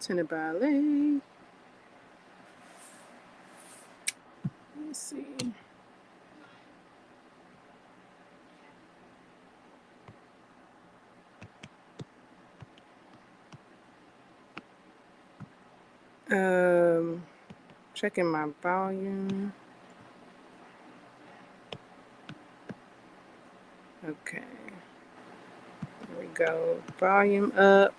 T1na Ba1ley. Let's see. Checking my volume. Okay. There we go. Volume up.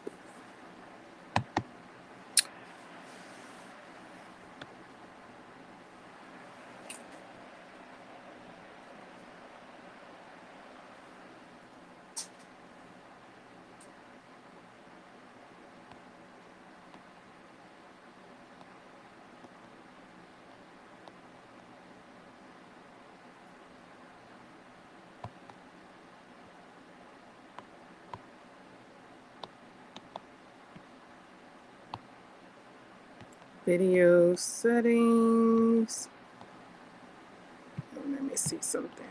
Video settings. Let me see something.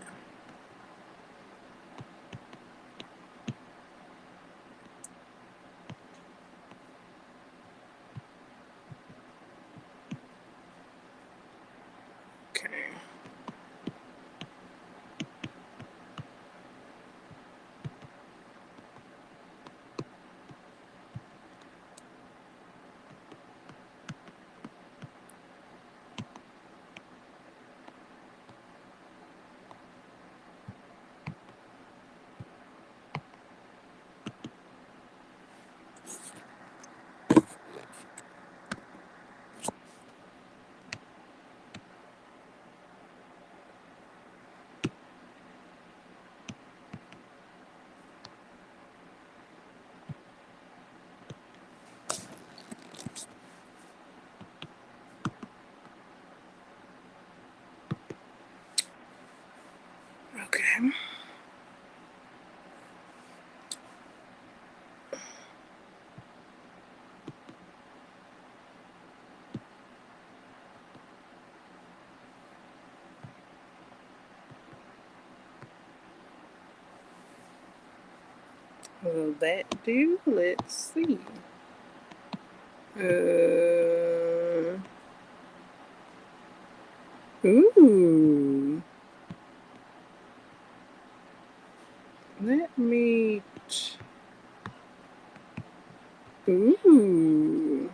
Okay. Okay. Will that do? Let's see. Ooh. Let me. Ooh.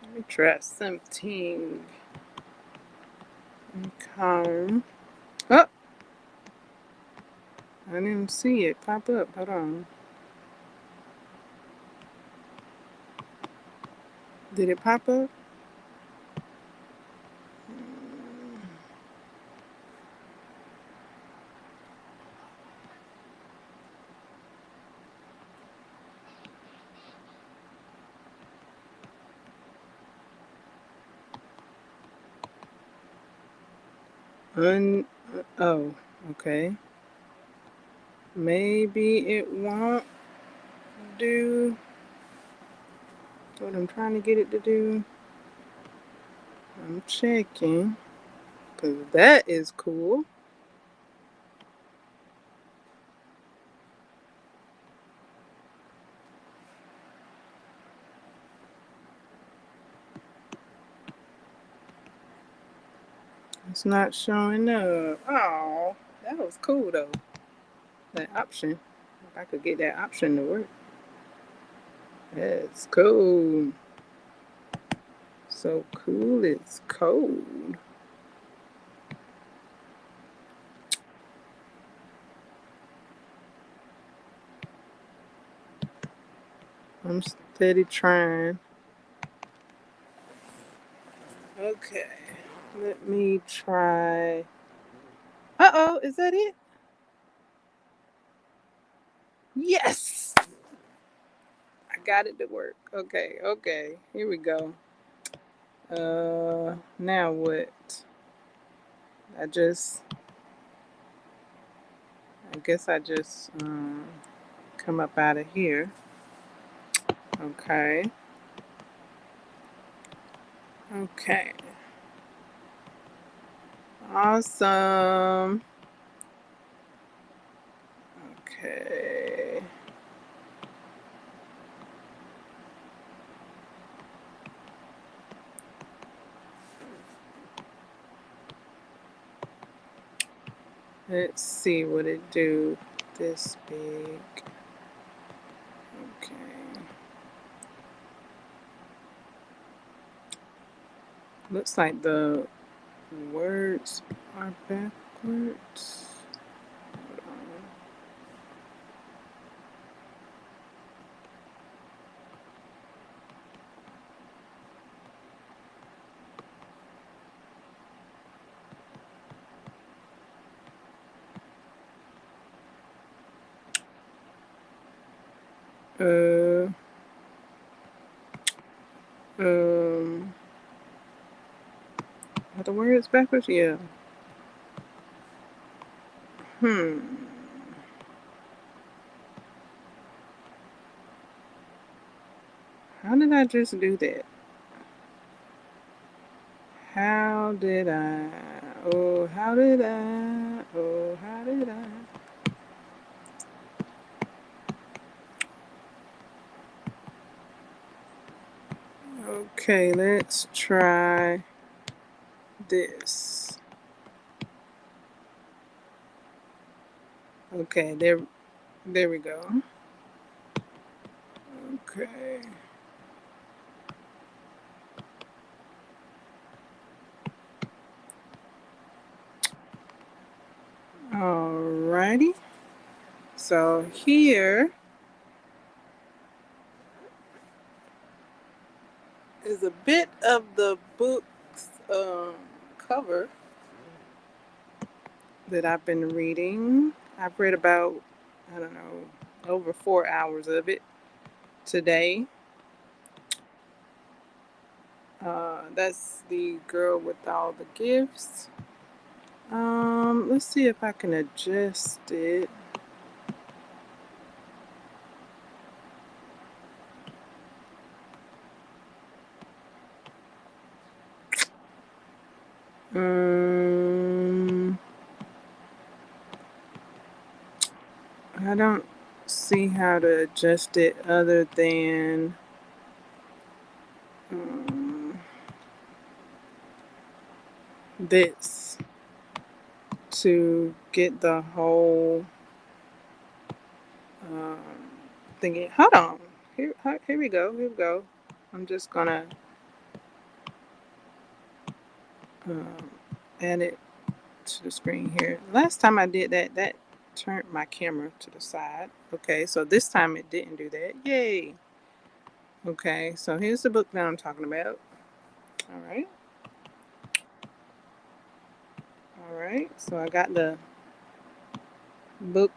Let me try something. Okay. Oh! I didn't see it pop up. Hold on. Did it pop up? Oh, okay. Maybe it won't do what I'm trying to get it to do. I'm checking, because that is cool. It's not showing up. Oh, that was cool though. That option. If I could get that option to work. That's cool. So cool, it's cold. I'm steady trying. Okay, let me try. Uh-oh, is that it? Yes! I got it to work. Okay, here we go. Now what? I guess I just come up out of here. Okay. Okay. Awesome. Okay. Let's see what it do this big. Okay. Looks like the words are backwards. Hold on. Are the words backwards? Yeah. How did I just do that? How did I? Oh, how did I? Oh, how did I? Okay, let's try this. Okay, there we go. Okay. Alrighty. So here is a bit of the book's cover that I've been reading. I've read about, I don't know, over 4 hours of it today. That's The Girl with All the Gifts. Let's see if I can adjust it. I don't see how to adjust it other than this to get the whole thingy. Hold on. Here we go. Here we go. I'm just gonna add it to the screen here. Last time I did that, that turned my camera to the side. Okay, so this time it didn't do that. Yay. Okay, so here's the book that I'm talking about. All right. All right, so I got the book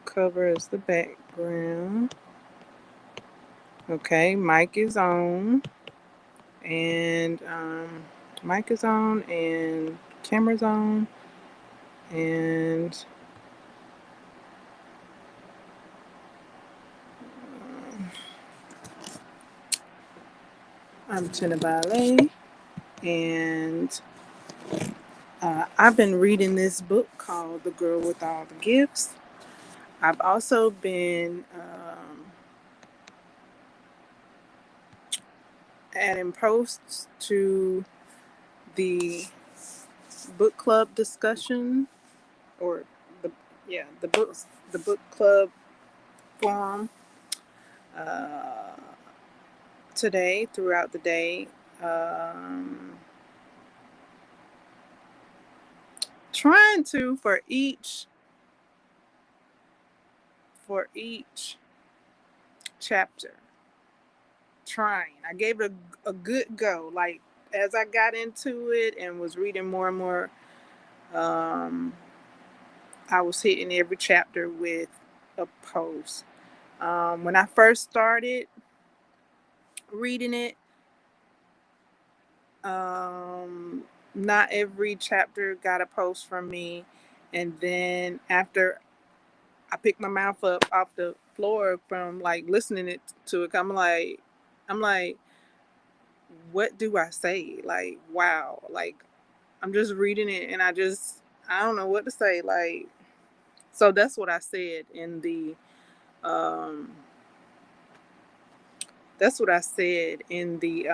cover as the background. Okay, mic is on, and mic is on, and camera's on, and I'm T1na Ba1ley, and I've been reading this book called The Girl with All the Gifts. I've also been adding posts to the book club discussion, or the the book club forum today, throughout the day. Trying to for each chapter. Trying. I gave it a good go. Like, as I got into it and was reading more and more, I was hitting every chapter with a post. When I first started reading it, not every chapter got a post from me. And then after I picked my mouth up off the floor from like listening to it, I'm like, what do I say? Like, wow. Like, I'm just reading it and I don't know what to say. Like, so that's what I said um, that's what I said in the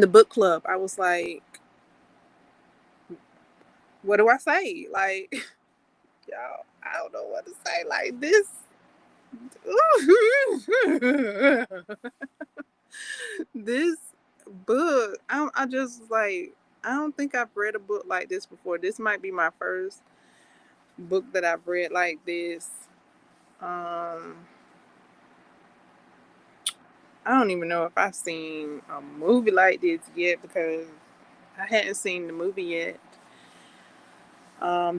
book club. I was like, what do I say? Like, y'all, I don't know what to say. Like this. This book, I just like, I don't think I've read a book like this before. This might be my first book that I've read like this. Um, I don't even know if I've seen a movie like this yet because I hadn't seen the movie yet.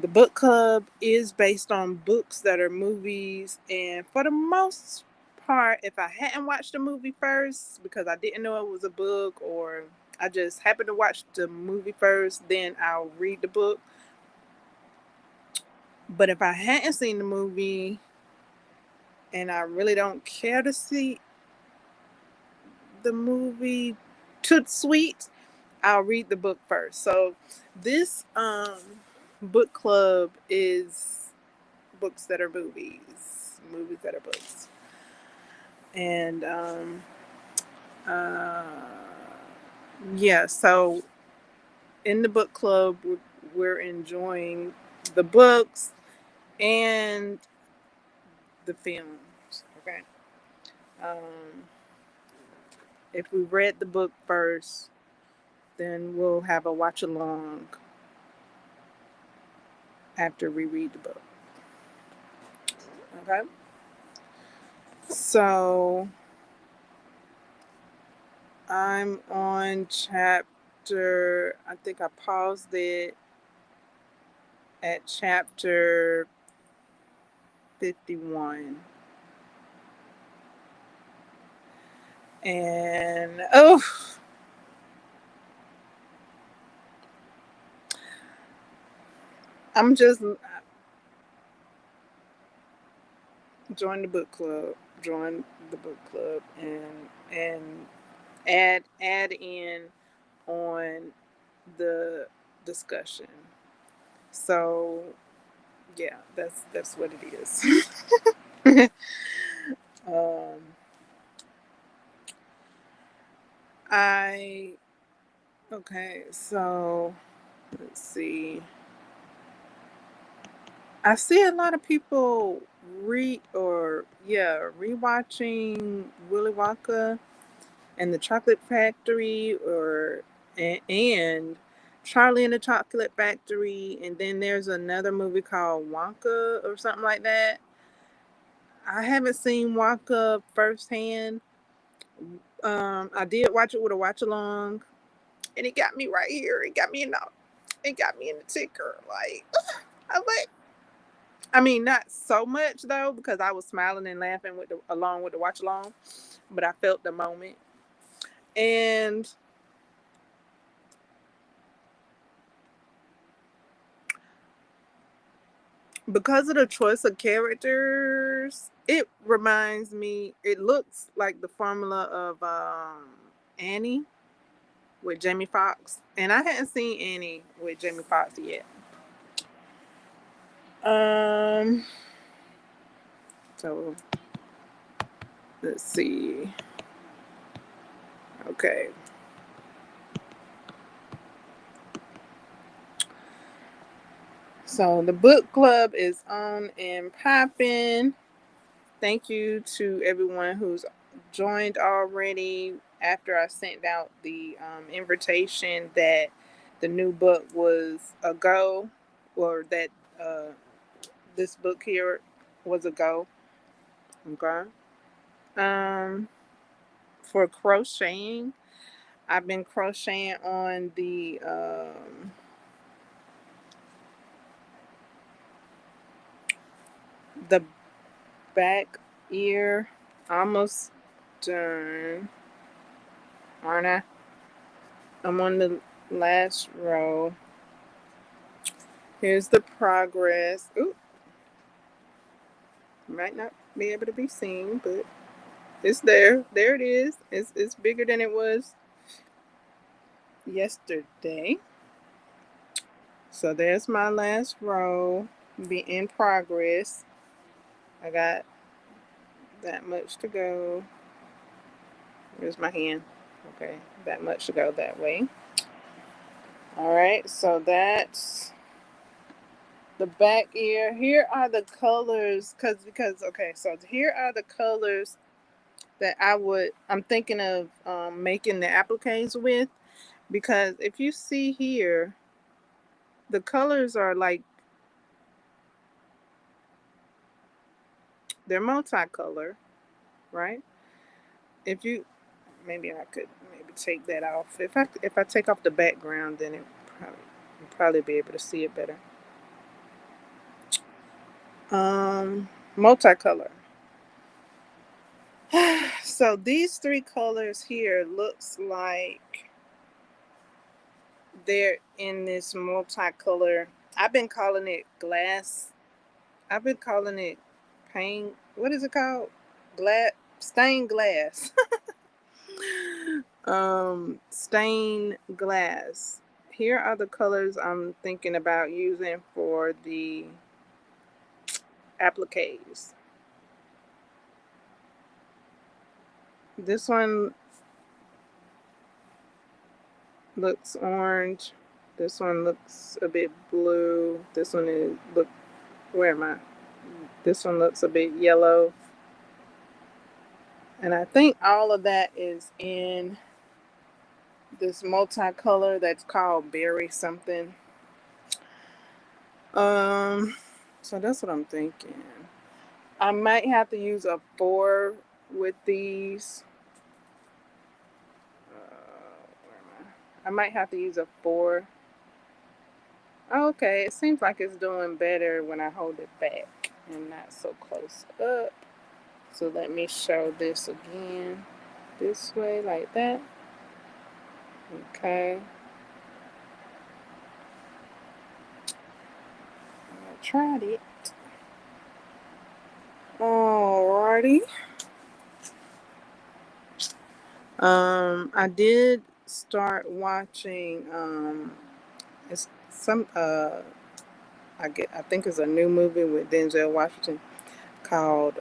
The book club is based on books that are movies, and for the most part, if I hadn't watched the movie first because I didn't know it was a book, or I just happened to watch the movie first, then I'll read the book. But if I hadn't seen the movie and I really don't care to see the movie too sweet, I'll read the book first. So this book club is books that are movies, movies that are books. And uh, yeah, so in the book club, we're enjoying the books and the films. Okay. Um, if we read the book first, then we'll have a watch along after we read the book. Okay. So I'm on chapter, I think I paused it at chapter 51. And oh, I'm just join the book club, join the book club, and add in on the discussion. So yeah, that's what it is. um, I okay, so let's see. I see a lot of people rewatching Willy Wonka and the Chocolate Factory, and Charlie and the Chocolate Factory, and then there's another movie called Wonka or something like that. I haven't seen Wonka firsthand. I did watch it with a watch along, and it got me right here. It got me in the ticker. Like I like. I mean, not so much though, because I was smiling and laughing along with the watch along, but I felt the moment. And because of the choice of characters, it looks like the formula of Annie with Jamie Foxx. And I hadn't seen Annie with Jamie Foxx yet. Um, so let's see. Okay. So the book club is on and popping. Thank you to everyone who's joined already. After I sent out the invitation that the new book was a go, or that uh, this book here was a go. Okay. Um, for crocheting, I've been crocheting on the back ear. Almost done, aren't I? I'm on the last row. Here's the progress. Ooh, might not be able to be seen, but It's there. There it is. It's bigger than it was yesterday. So there's my last row. Be in progress. I got that much to go. Where's my hand? Okay, that much to go that way. All right, so that's the back ear. Here are the colors, because okay, so here are the colors that I'm thinking of making the appliques with, because if you see here, the colors are like, they're multicolor, right? If you, maybe I could maybe take that off. If I take off the background, then you'll probably be able to see it better. Multicolor. So these three colors here looks like they're in this multicolor. I've been calling it glass. I've been calling it paint. What is it called? Glass, stained glass. Stained glass. Here are the colors I'm thinking about using for the appliques. This one looks orange. This one looks a bit blue. This one where am I? This one looks a bit yellow. And I think all of that is in this multicolor that's called berry something. So that's what I'm thinking. I might have to use a 4 with these. Where am I? I might have to use a 4. Okay, it seems like it's doing better when I hold it back and not so close up. So let me show this again. This way, like that. Okay. I tried it. Alrighty. I did start watching it's some I think it's a new movie with Denzel Washington called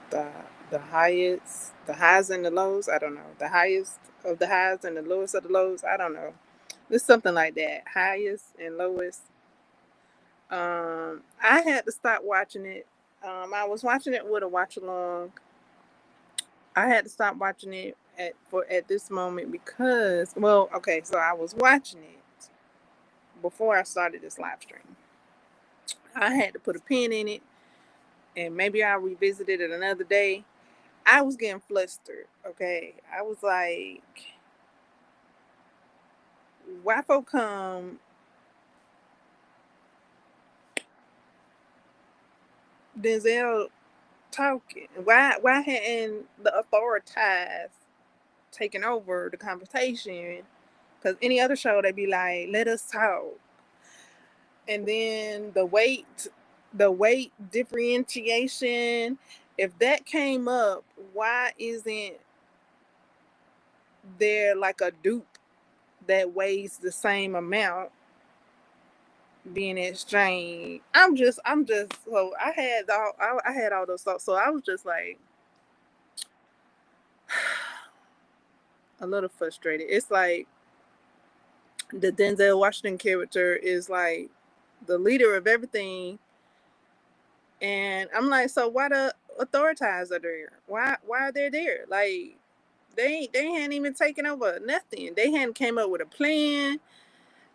the highs and the lows. I don't know. The highest of the highs and the lowest of the lows. I don't know. It's something like that. Highest and lowest. I had to stop watching it. I was watching it with a watch along. I had to stop watching it at this moment because, well, okay, so I was watching it before I started this live stream. I had to put a pin in it, and maybe I'll revisit it another day. I was getting flustered. Okay, I was like, why folk come Denzel talking? Why hadn't the authorities taken over the conversation? Because any other show they'd be like, let us talk. And then the weight differentiation, if that came up, why isn't there like a dupe that weighs the same amount being exchanged? I'm just so I had all those thoughts, so I was just like a little frustrated. It's like the Denzel Washington character is like the leader of everything, and I'm like, so why the authorities are there? Why are they there? Like they hadn't even taken over nothing. They hadn't came up with a plan.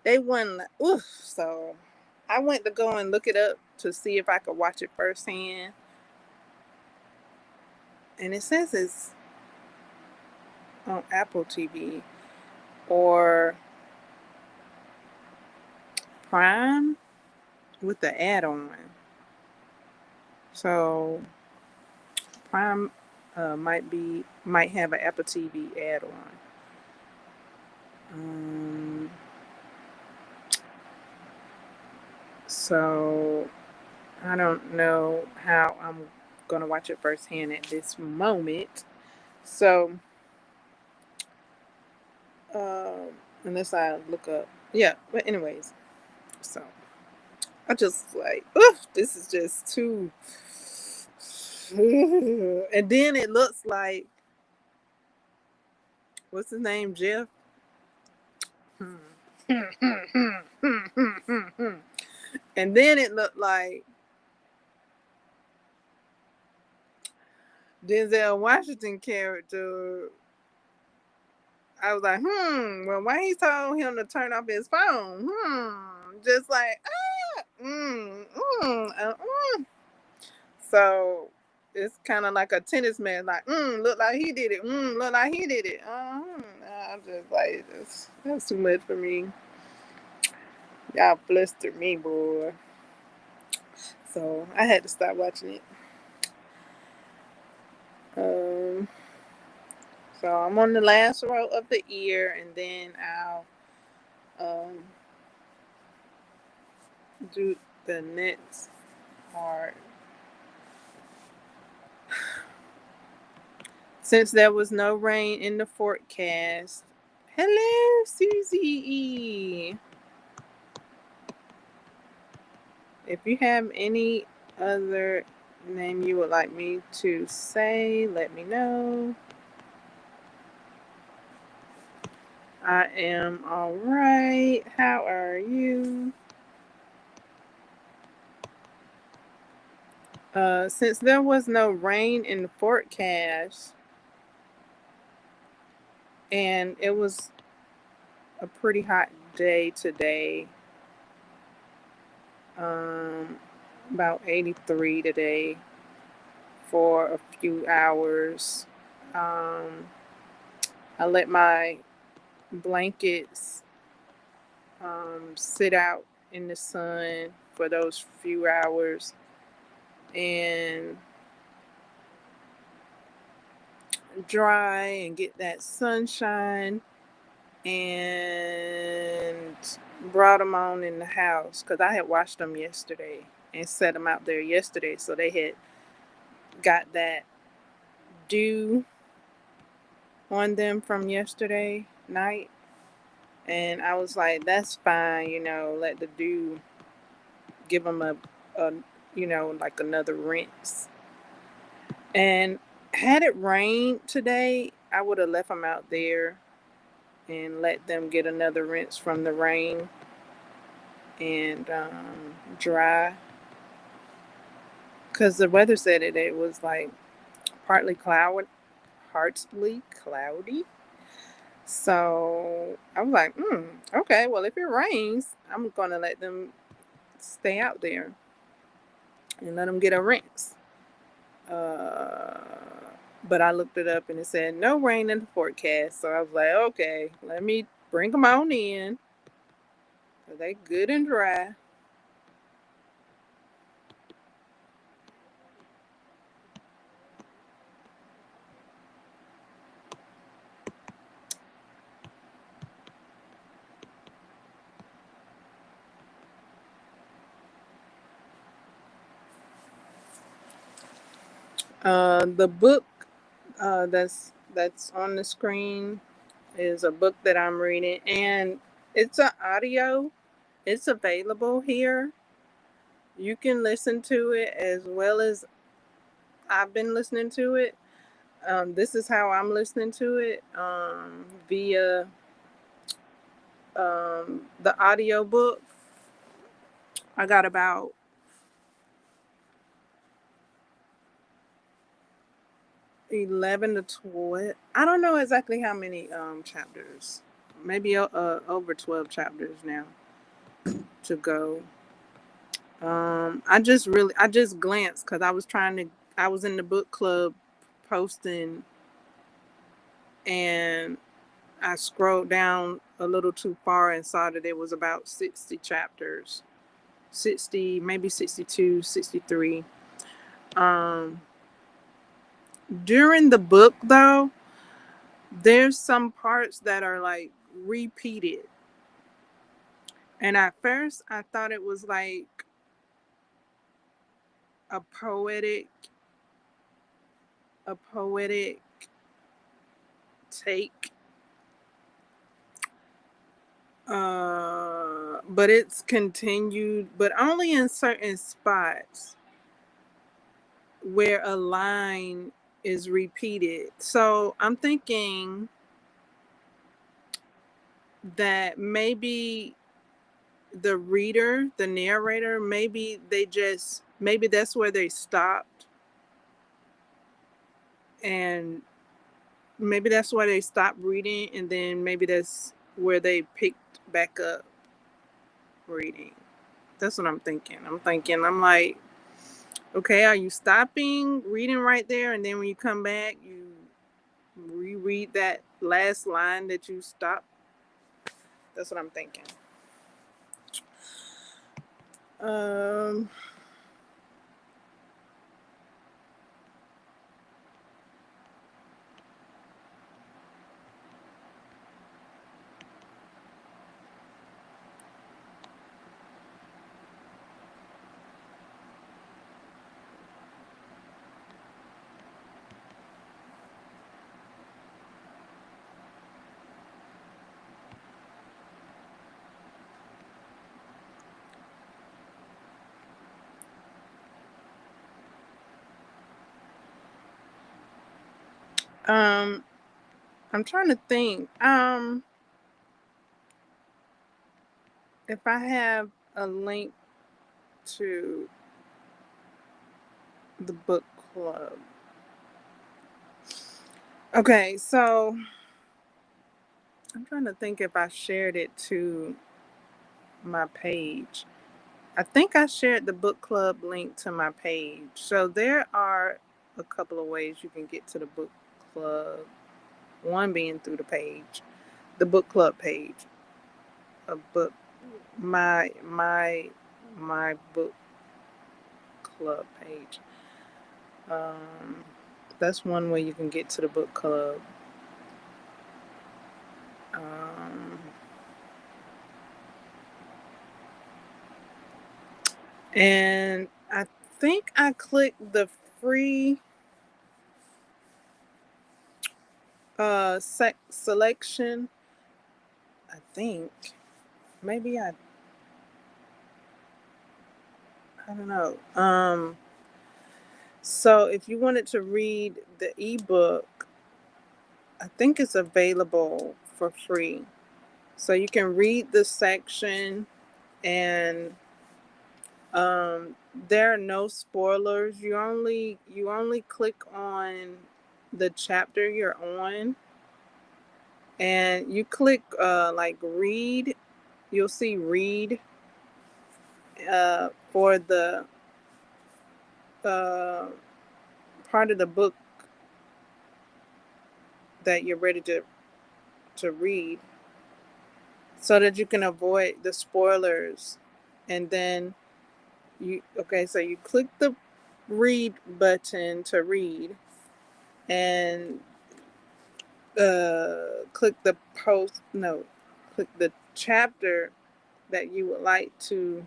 They wasn't. Oof. So I went to go and look it up to see if I could watch it firsthand, and it says it's on Apple TV or Prime with the add-on. So Prime might have an Apple TV add-on. So I don't know how I'm gonna watch it firsthand at this moment. So, unless I look up, yeah. But anyways, so I just like, oof, this is just too. And then it looks like, what's his name, Jeff? And then it looked like Denzel Washington character. I was like, well, why he told him to turn off his phone? Just like, So it's kind of like a tennis man, like, look like he did it. Look like he did it. I'm just like, that's too much for me. Y'all flustered me, boy. So I had to stop watching it. Um, so I'm on the last row of the ear, and then I'll um, do the next part. Since there was no rain in the forecast. Hello, Susie. If you have any other name you would like me to say, let me know. I am all right. How are you? Since there was no rain in the forecast, and it was a pretty hot day today, um, about 83 today for a few hours. Um, I let my blankets sit out in the sun for those few hours and dry and get that sunshine, and brought them on in the house because I had washed them yesterday and set them out there yesterday, so they had got that dew on them from yesterday night. And I was like, that's fine, let the dew give them a like another rinse. And had it rained today, I would have left them out there and let them get another rinse from the rain and dry. Because the weather said it was like partly cloudy. So I was like, okay, well, if it rains, I'm going to let them stay out there and let them get a rinse. Uh, but I looked it up and it said no rain in the forecast. So I was like, okay, let me bring them on in. So they good and dry. The book that's on the screen is a book that I'm reading, and it's an audio. It's available here. You can listen to it as well as I've been listening to it. This is how I'm listening to it, via the audio book. I got about 11 to 12. I don't know exactly how many chapters. Maybe over 12 chapters now to go. I just glanced because I was in the book club posting, and I scrolled down a little too far and saw that it was about 60 chapters. 60, maybe 62, 63. Um, During the book, though, there's some parts that are like repeated. And at first, I thought it was like a poetic take. But it's continued, but only in certain spots where a line is repeated. So I'm thinking that maybe the reader, the narrator, maybe that's where they stopped, and maybe that's why they stopped reading, and then maybe that's where they picked back up reading. That's what I'm thinking. I'm like, okay, are you stopping reading right there, and then when you come back, you reread that last line that you stopped? That's what I'm thinking. Um, um, I'm trying to think. If I have a link to the book club. Okay, so I'm trying to think if I shared it to my page. I think I shared the book club link to my page. So there are a couple of ways you can get to the book club. One being through the book club page. A book my book club page. Um, that's one way you can get to the book club. Um, and I think I clicked the free selection. I think maybe I don't know. So if you wanted to read the ebook, I think it's available for free. So you can read the section, and there are no spoilers. You only click on the chapter you're on, and you click like read. You'll see read for the uh, part of the book that you're ready to read, so that you can avoid the spoilers. And then so you click the read button to read, and click the post no click the chapter that you would like to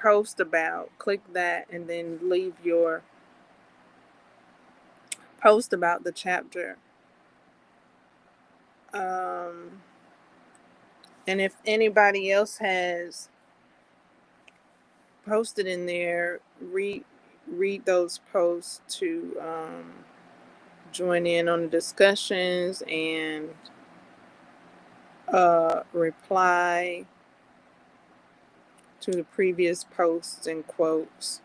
post about. Click that, and then leave your post about the chapter. um and if anybody else has posted in there, read those posts to join in on the discussions, and reply to the previous posts and quotes.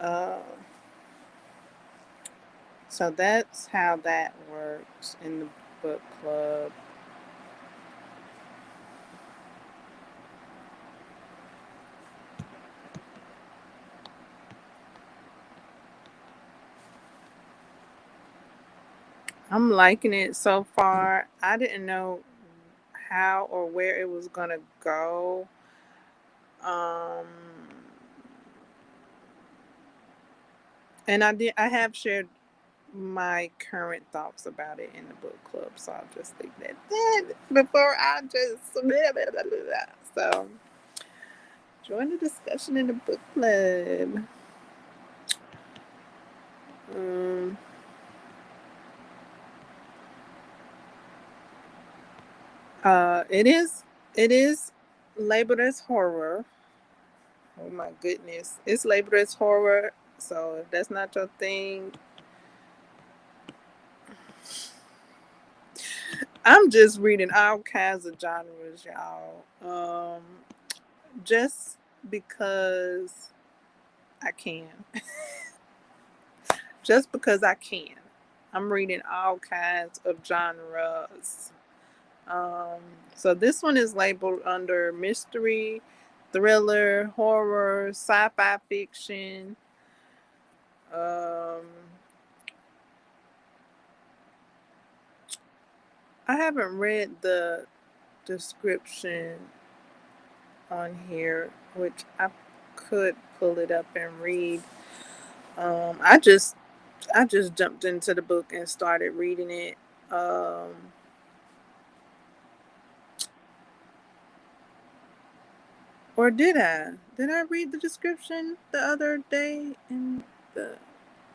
Uh, so that's how that works in the book club. I'm liking it so far. I didn't know how or where it was gonna go. Um, and I have shared my current thoughts about it in the book club, so I'll just leave that before I just so join the discussion in the book club. Um, It is labeled as horror. Oh my goodness. It's labeled as horror. So if that's not your thing, I'm just reading all kinds of genres, y'all. Just because I can. Just because I can. I'm reading all kinds of genres. Um, so this one is labeled under mystery, thriller, horror, sci-fi fiction. Um, I haven't read the description on here, which I could pull it up and read. Um, I just I just jumped into the book and started reading it. Um, or did I? Did I read the description the other day the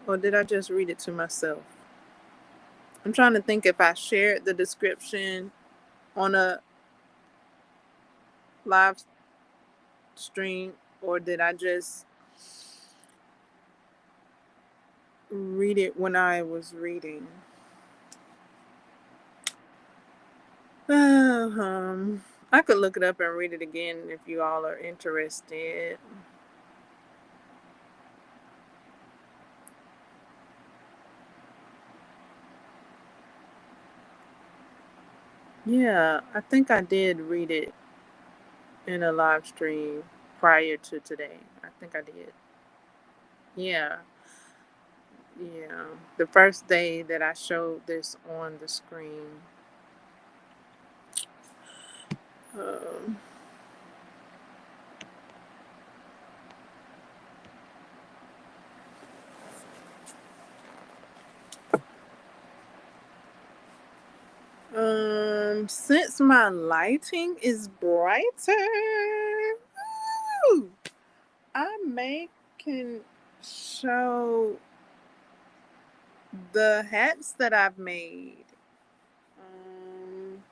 or did I just read it to myself? I'm trying to think if I shared the description on a live stream or did I just read it when I was reading. I could look it up and read it again if you all are interested. Yeah, I think I did read it in a live stream prior to today. I think I did. Yeah, yeah. The first day that I showed this on the screen. Um, since my lighting is brighter, woo, I may can show the hats that I've made. Um,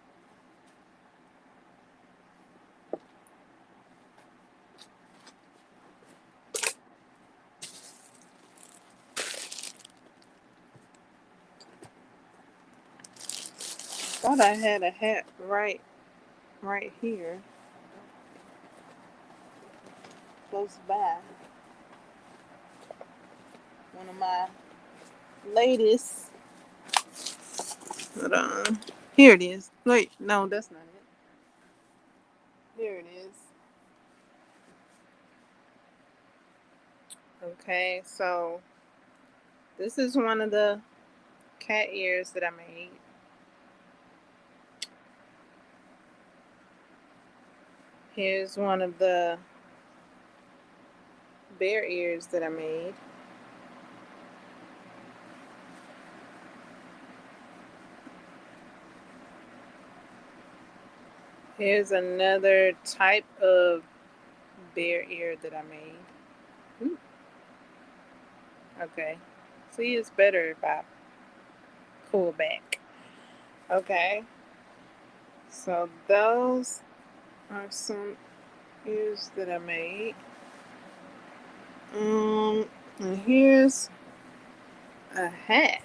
thought I had a hat right here, close by. One of my latest. Hold on. Here it is. Wait, no, that's not it. Here it is. Okay, so this is one of the cat ears that I made. Here's one of the bear ears that I made. Here's another type of bear ear that I made. Ooh, okay. See, it's better if I pull back. Okay. So those are some ears that I made. And here's a hat.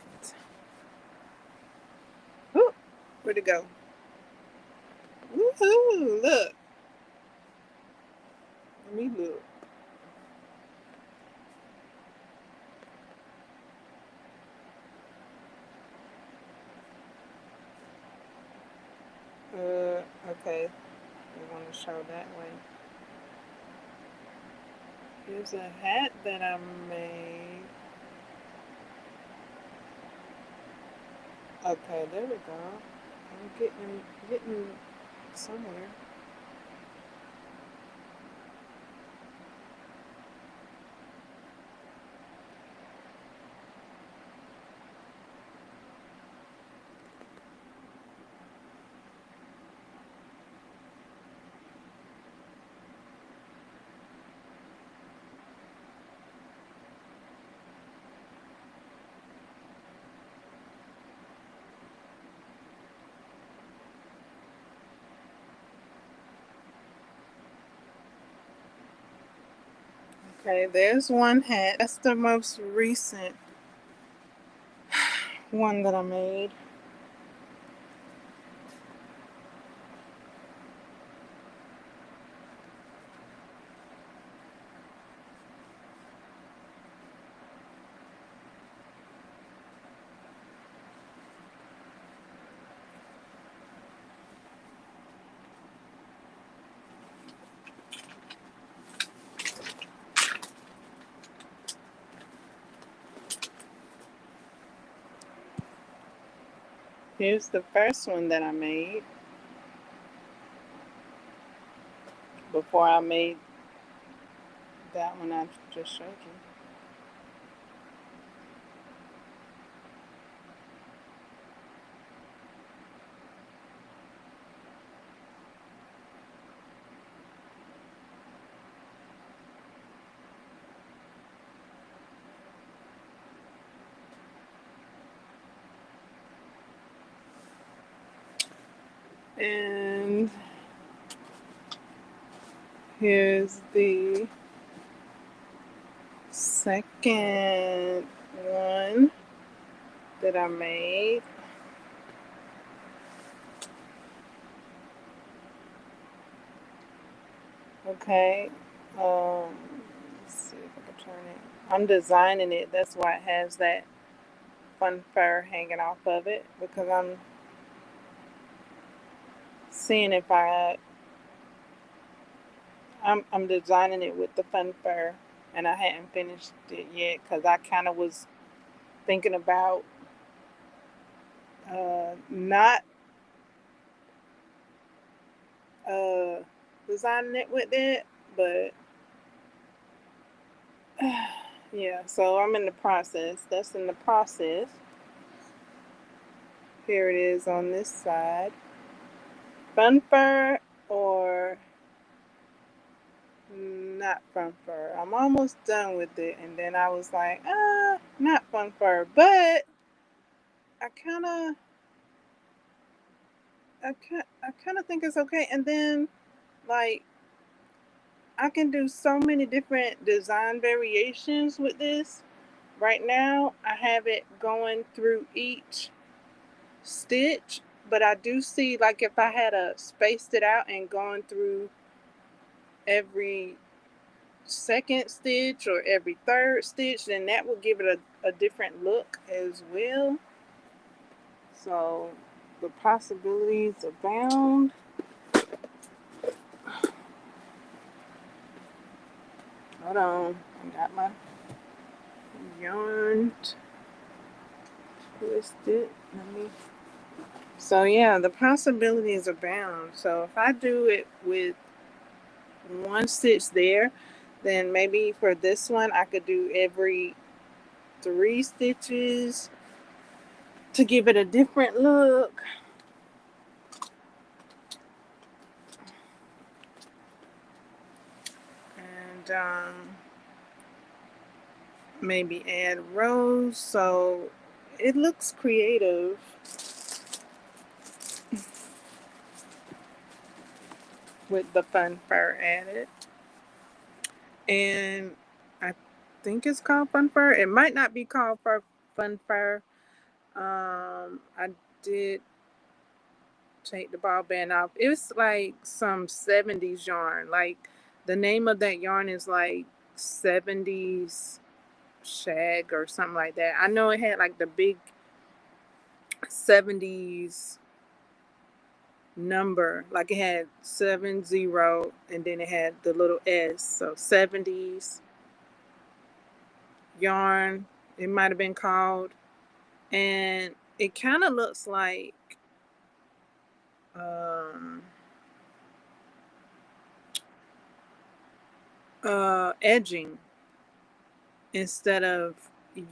Ooh, where'd it go? Woohoo! Look. Let me look. Okay. We want to show that way. Here's a hat that I made. Okay, there we go. I'm getting somewhere. Okay, there's one hat. That's the most recent one that I made. Here's the first one that I made before I made that one I just showed you. And here's the second one that I made. Okay. Let's see if I can turn it. I'm designing it. That's why it has that fun fur hanging off of it, because I'm seeing if I'm designing it with the fun fur, and I hadn't finished it yet because I kind of was thinking about not uh, designing it with it, but yeah. So I'm in the process. That's in the process. Here it is on this side. Fun fur or not fun fur. I'm almost done with it, and then I was like, not fun fur, but I kind of, I kind of think it's okay. And then, like, I can do so many different design variations with this. Right now, I have it going through each stitch, but I do see, like, if I had spaced it out and gone through every second stitch or every third stitch, then that will give it a different look as well. So the possibilities abound. Hold on, I got my yarn twisted. So yeah, the possibilities abound. So if I do it with one stitch there, then maybe for this one I could do every 3 stitches to give it a different look. And maybe add rows so it looks creative. With the fun fur added. And I think it's called fun fur. It might not be called fun fur. I did take the ball band off. It was like some 70s yarn. Like the name of that yarn is like 70s shag or something like that. I know it had like the big 70s number, like it had 70 and then it had the little S. So 70s yarn, it might have been called. And it kind of looks like edging instead of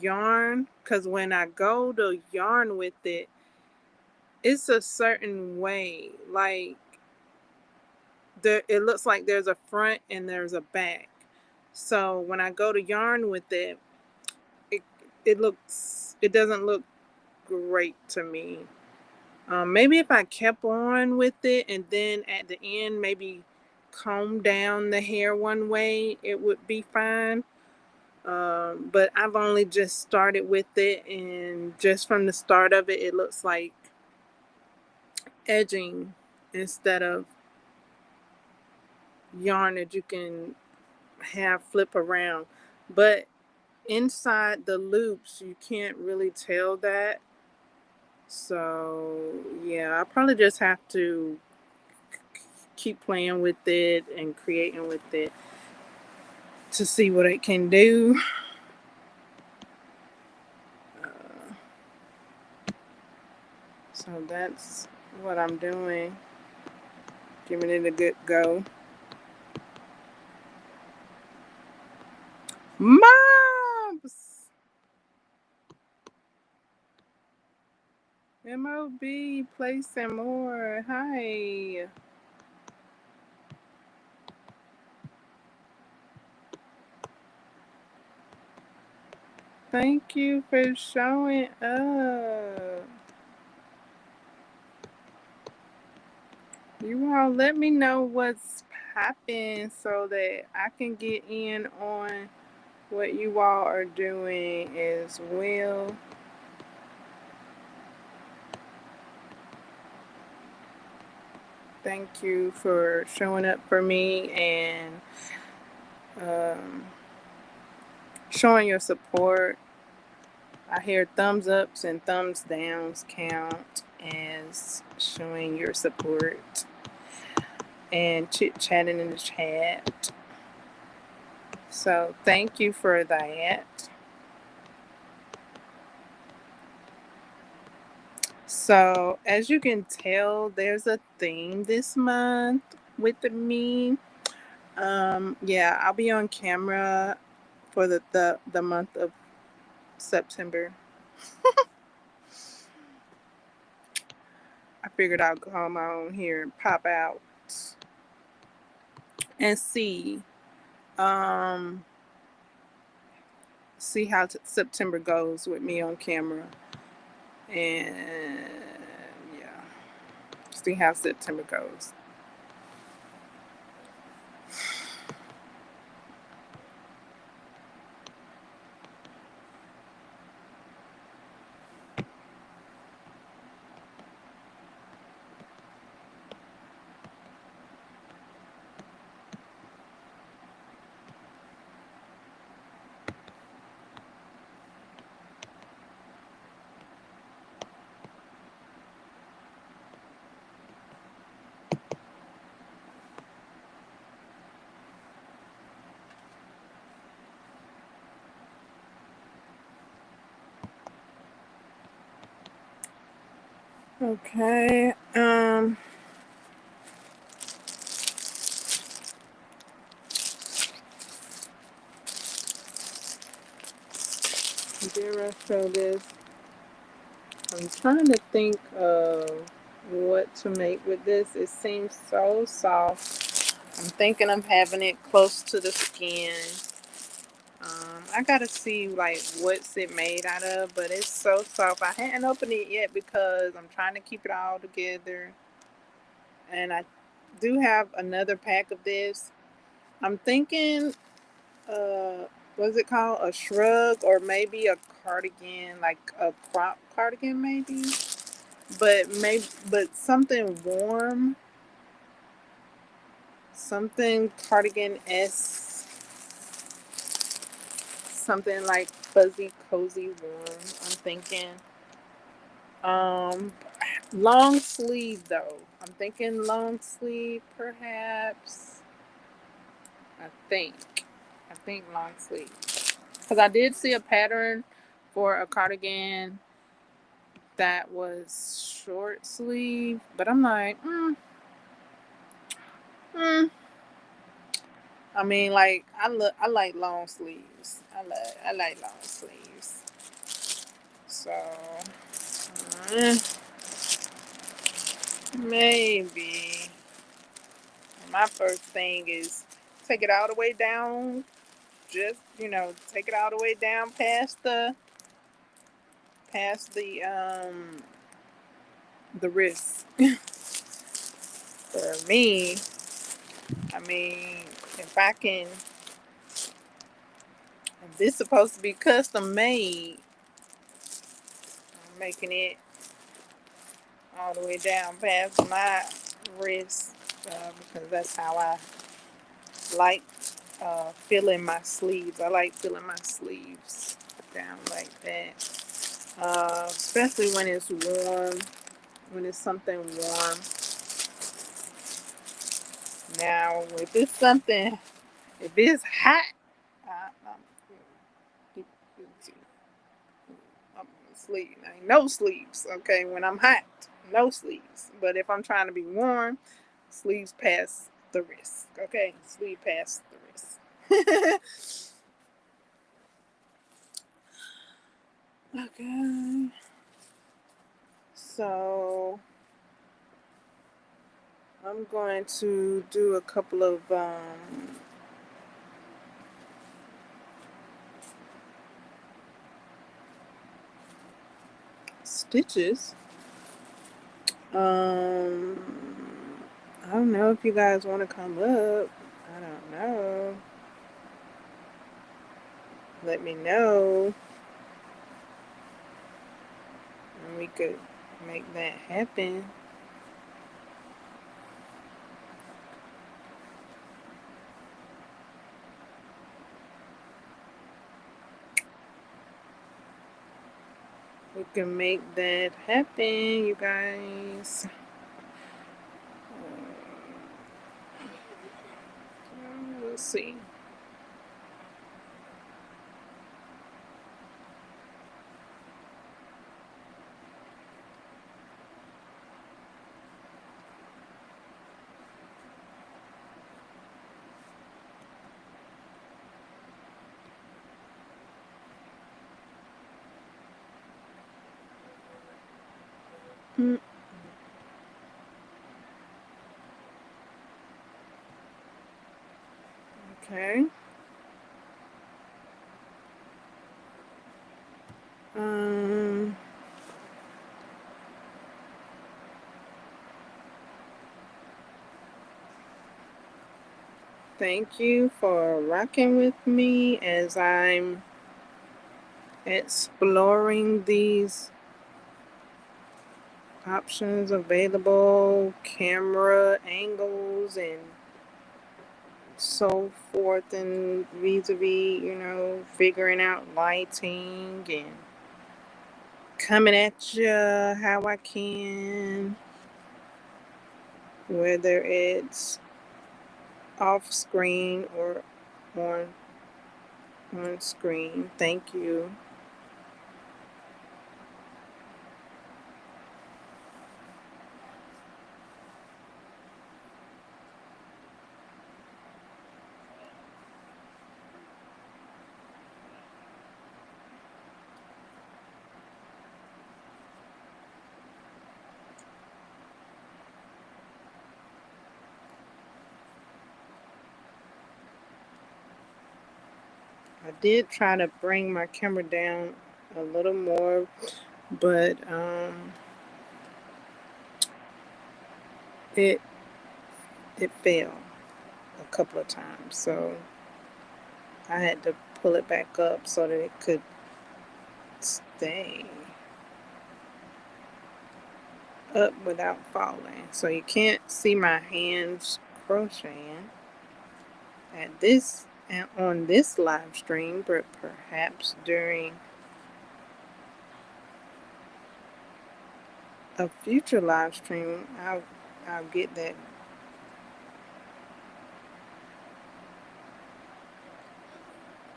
yarn, because when I go to yarn with it, it's a certain way. Like it looks like there's a front and there's a back. So when I go to yarn with it, it doesn't look great to me. Maybe if I kept on with it and then at the end maybe comb down the hair one way, it would be fine. But I've only just started with it, and just from the start of it, it looks like edging instead of yarn that you can have flip around. But inside the loops, you can't really tell that. So yeah, I probably just have to keep playing with it and creating with it to see what it can do. So that's what I'm doing, giving it a good go. Mobs! MOB, play some more. Hi. Thank you for showing up. You all let me know what's popping so that I can get in on what you all are doing as well. Thank you for showing up for me and um, showing your support. I hear thumbs ups and thumbs downs count as showing your support and chit chatting in the chat. So thank you for that. So as you can tell, there's a theme this month with me. Yeah, I'll be on camera for the month of September. I figured I'd come on here and pop out and um, see how September goes with me on camera, and yeah, see how September goes. Okay. Dare I show this? I'm trying to think of what to make with this. It seems so soft. I'm thinking of having it close to the skin. I gotta see like what's it made out of, but it's so soft. I hadn't opened it yet because I'm trying to keep it all together. And I do have another pack of this. I'm thinking, what's it called? A shrug or maybe a cardigan, like a crop cardigan, maybe. But something warm, something cardigan-esque, something like fuzzy, cozy, warm. I'm thinking. Um, Long sleeve though. I'm thinking long sleeve, perhaps. I think. I think long sleeve. Because I did see a pattern for a cardigan that was short sleeve, but I'm like, mm. I mean, like I like long sleeves. I like long sleeves. So maybe my first thing is take it all the way down. Just take it all the way down past the wrist. For me, I mean, if I can, if this is supposed to be custom made, I'm making it all the way down past my wrist because that's how I like filling my sleeves. I like filling my sleeves down like that, especially when it's warm, when it's something warm. Now, if it's something, if it's hot, I'm sleeve. Ain't no sleeves, okay? When I'm hot, no sleeves. But if I'm trying to be warm, sleeves past the wrist, okay? Sleeve past the wrist. Okay. So I'm going to do a couple of stitches. I don't know if you guys want to come up. I don't know. Let me know. And we could make that happen. We can make that happen, you guys. Let's see. Okay. Um, Thank you for rocking with me as I'm exploring these options available, camera angles and so forth, and vis-a-vis, figuring out lighting and coming at you how I can, whether it's off screen or on screen. Thank you. I did try to bring my camera down a little more, but it fell a couple of times, so I had to pull it back up so that it could stay up without falling. So you can't see my hands crocheting at this and on this live stream, but perhaps during a future live stream I'll get that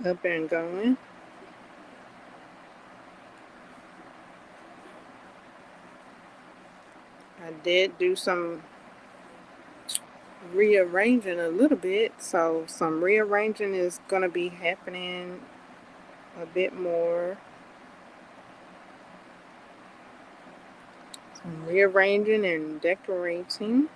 up and going. I did do some rearranging a little bit, so some rearranging is going to be happening a bit more. Some rearranging and decorating.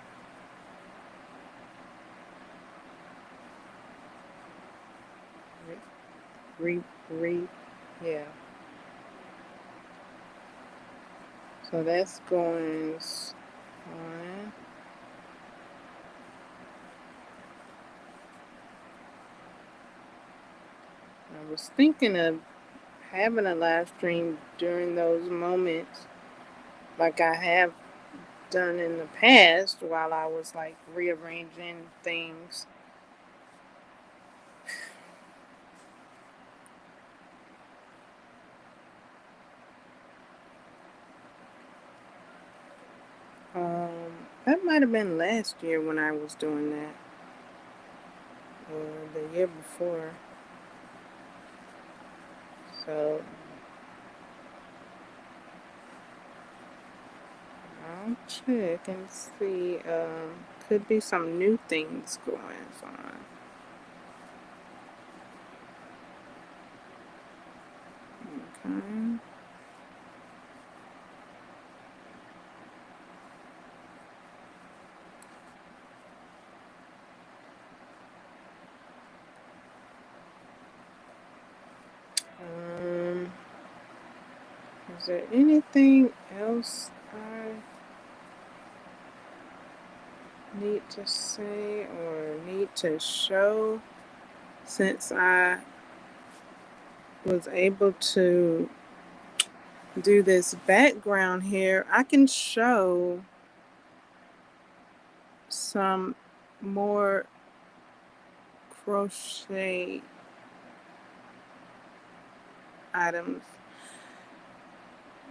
Yeah. So that's going on. was thinking of having a live stream during those moments, like I have done in the past while I was like rearranging things. That might have been last year when I was doing that, or the year before. So I'll check and see. Could be some new things going on. Okay. Is there anything else I need to say or need to show? Since I was able to do this background here, I can show some more crochet items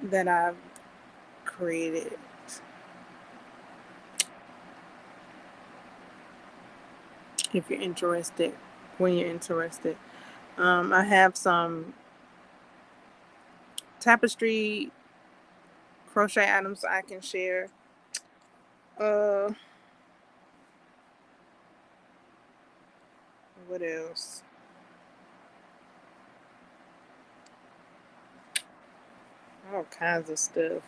that I've created. If you're interested, when you're interested. I have some tapestry crochet items I can share. What else? All kinds of stuff.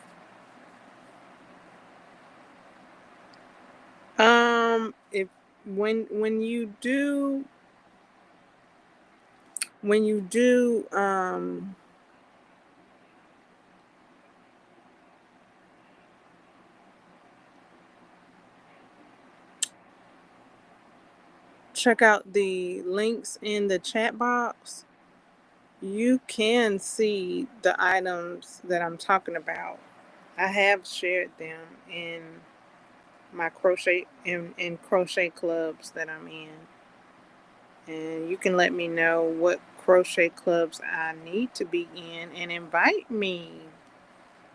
If when you do check out the links in the chat box, you can see the items that I'm talking about. I have shared them in my in crochet clubs that I'm in. And you can let me know what crochet clubs I need to be in and invite me.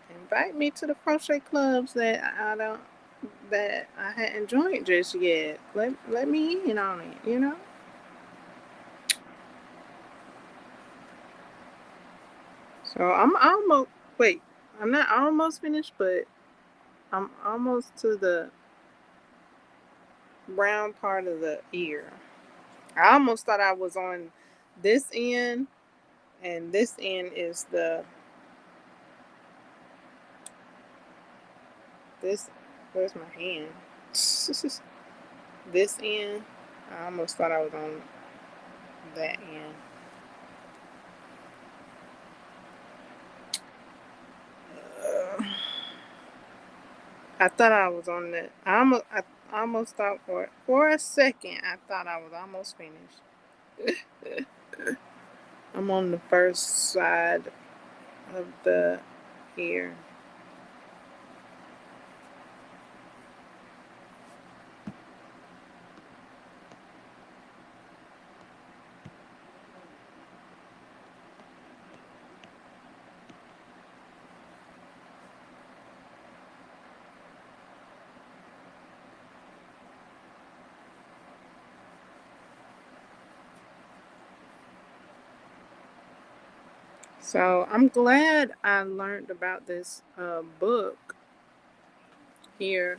Invite me to the crochet clubs that I hadn't joined just yet. Let me in on it. So I'm almost wait, I'm not almost finished, but I'm almost to the brown part of the ear. I almost thought I was on this end, and this end is this. Where's my hand? This end. I almost thought I was on that end. I thought I was on that. I almost thought for a second. I thought I was almost finished. I'm on the first side of the ear. So I'm glad I learned about this book here.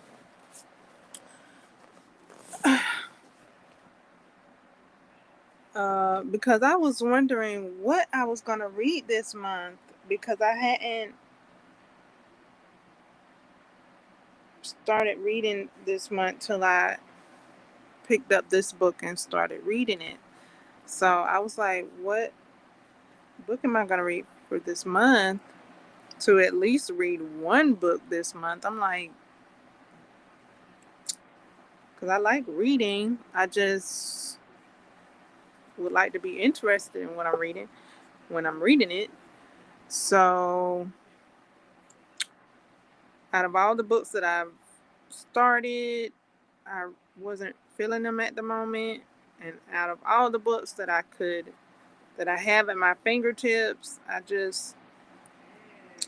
Because I was wondering what I was going to read this month because I hadn't started reading this month till I picked up this book and started reading it. So I was like, what book am I going to read for this month? To at least read one book this month. I'm like, because I like reading. I just would like to be interested in what I'm reading when I'm reading it. So out of all the books that I've started, I wasn't feeling them at the moment. And out of all the books that I have at my fingertips, I just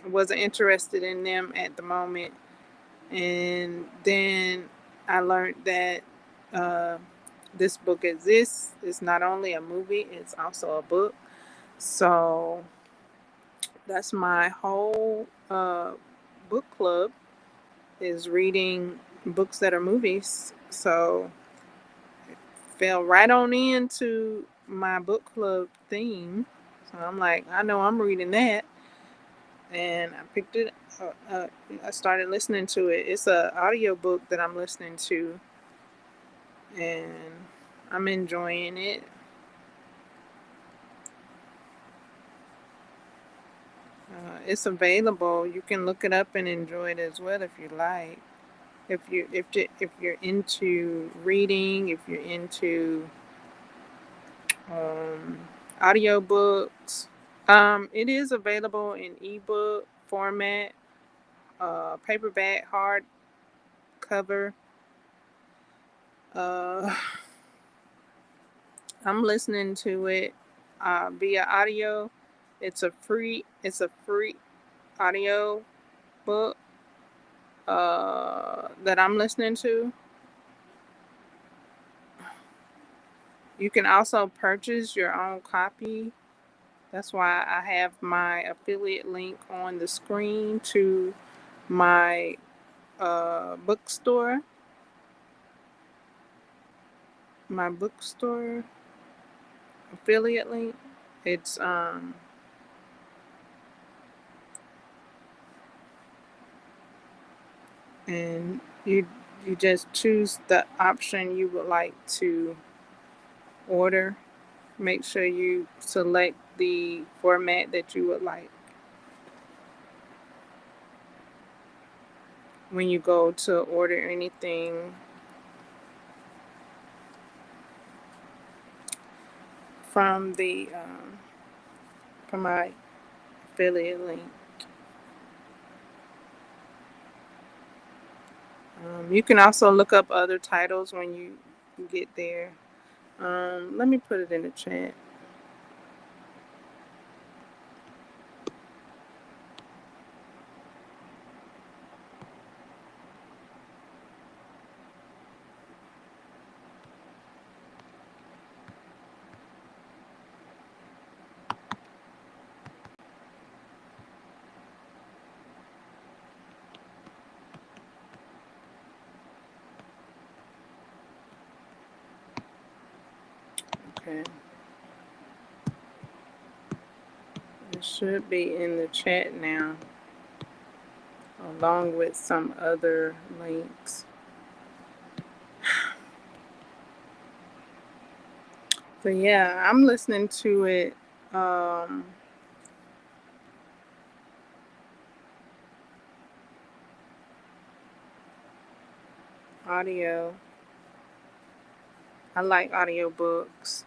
wasn't interested in them at the moment. And then I learned that uh, this book exists. It's not only a movie, it's also a book. So that's my whole book club, is reading books that are movies. So it fell right on into my book club theme. So I'm like, I know I'm reading that. And I picked it I started listening to it. It's a audio book that I'm listening to, and I'm enjoying it. It's available. You can look it up and enjoy it as well if you like. If you're into reading, if you're into um, audio books, it is available in ebook format, paperback, hard cover. Uh, I'm listening to it via audio. It's a free audio book that I'm listening to. You can also purchase your own copy. That's why I have my affiliate link on the screen to my bookstore. My bookstore affiliate link. It's and you just choose the option you would like to order. Make sure you select the format that you would like when you go to order anything from the from my affiliate link. You can also look up other titles when you get there. Let me put it in the chat. Okay. It should be in the chat now, along with some other links. But yeah, I'm listening to it audio. I like audiobooks.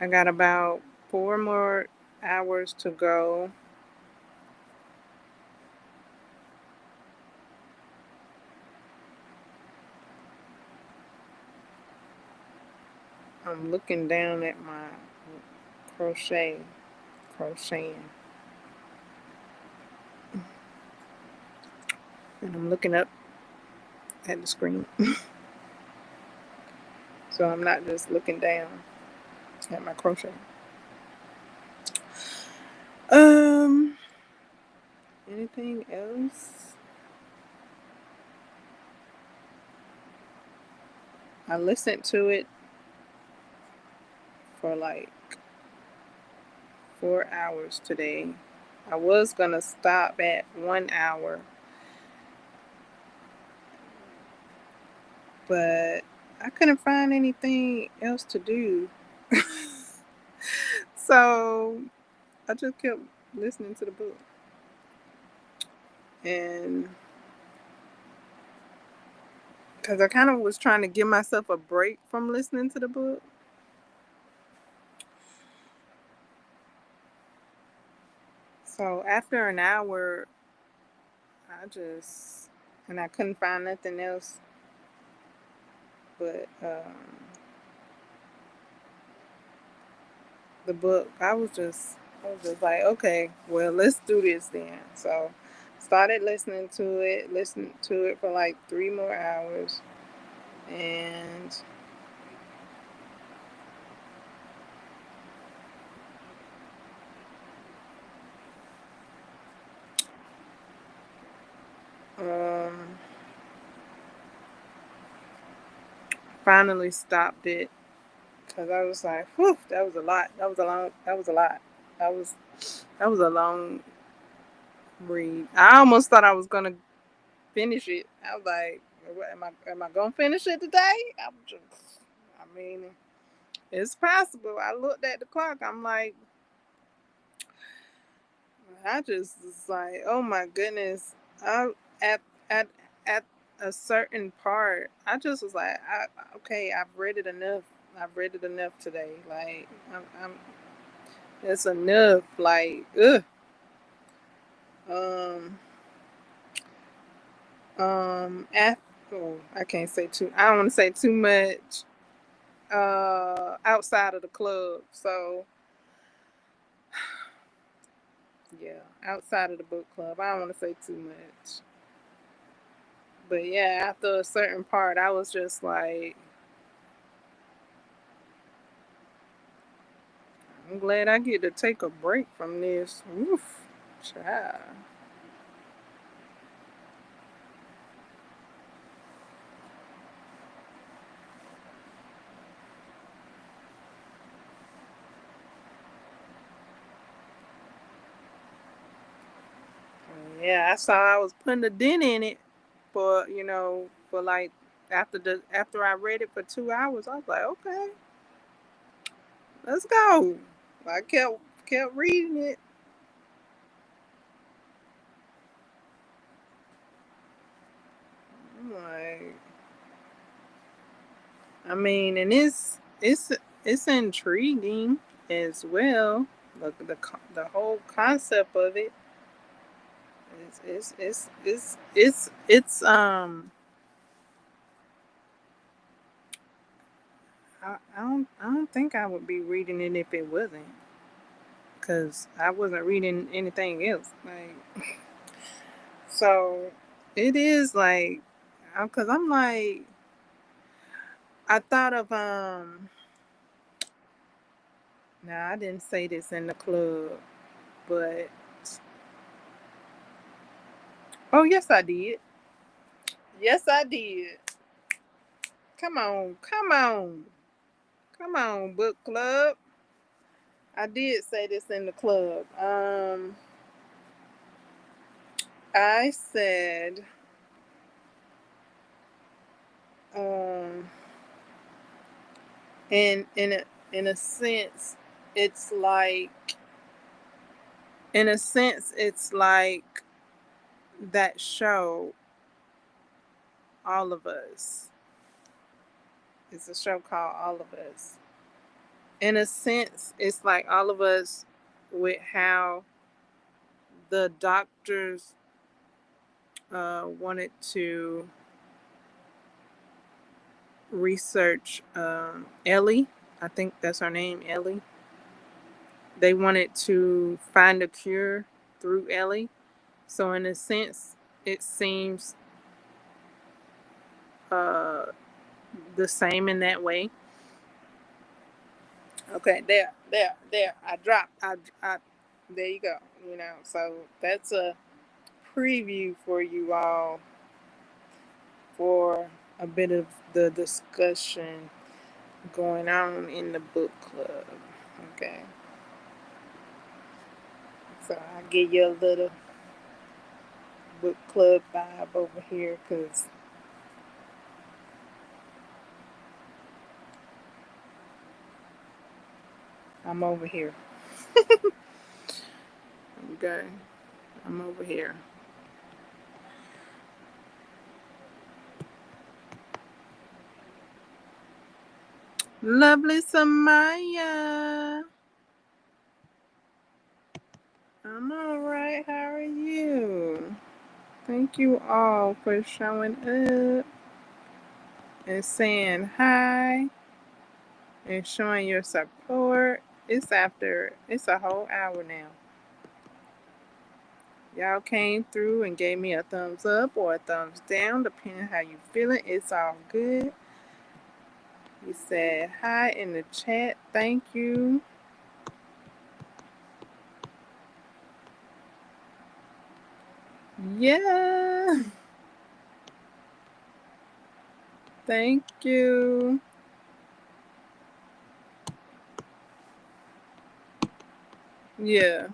I got about 4 more hours to go. I'm looking down at my crocheting, and I'm looking up at the screen. So I'm not just looking down at my crochet. Anything else? I listened to it for like 4 hours today. I was gonna stop at 1 hour, but I couldn't find anything else to do. So I just kept listening to the book. And because I kind of was trying to give myself a break from listening to the book. So after an hour, and I couldn't find nothing else but the book. I was just like, okay, well, let's do this then. So started listening to it for like 3 more hours. And um, finally stopped it because I was like, whew, that was a lot. That was a lot. That was, that was a long read. I almost thought I was going to finish it. I was like, what, am I gonna finish it today? I mean, it's possible. I looked at the clock. I'm like, I just was like, oh my goodness. I at at at a certain part, I just was like, okay, I've read it enough. I've read it enough today. Like, it's enough. Like, ugh. Um, after, oh, I can't say too. I don't want to say too much. Outside of the club. So yeah, outside of the book club. I don't want to say too much. But yeah, after a certain part, I was just like, I'm glad I get to take a break from this. Oof, child. Yeah, I saw I was putting a dent in it for for like after I read it for 2 hours. I was like, okay, let's go. I kept reading it. I'm like, I mean, and it's intriguing as well. The whole concept of it it's I don't think I would be reading it if it wasn't, because I wasn't reading anything else. Like, so it is like, because I'm like, I thought of now I didn't say this in the club, but oh yes I did. Yes I did. Come on, come on, come on, book club. I did say this in the club. I said, um, in a sense, it's like, it's like that show, All of Us. It's a show called All of Us. In a sense, it's like All of Us, with how the doctors wanted to research Ellie. I think that's her name, Ellie. They wanted to find a cure through Ellie. So in a sense, it seems uh, the same in that way. Okay, there. I dropped. I. There you go. So that's a preview for you all for a bit of the discussion going on in the book club. Okay, so I give you a little book club vibe over here because I'm over here. Okay, I'm over here. Lovely Samaya. I'm alright. How are you? Thank you all for showing up and saying hi and showing your support. It's a whole hour now. Y'all came through and gave me a thumbs up or a thumbs down, depending how you feeling. It's all good. You said hi in the chat. Thank you. Yeah. Thank you. Yeah.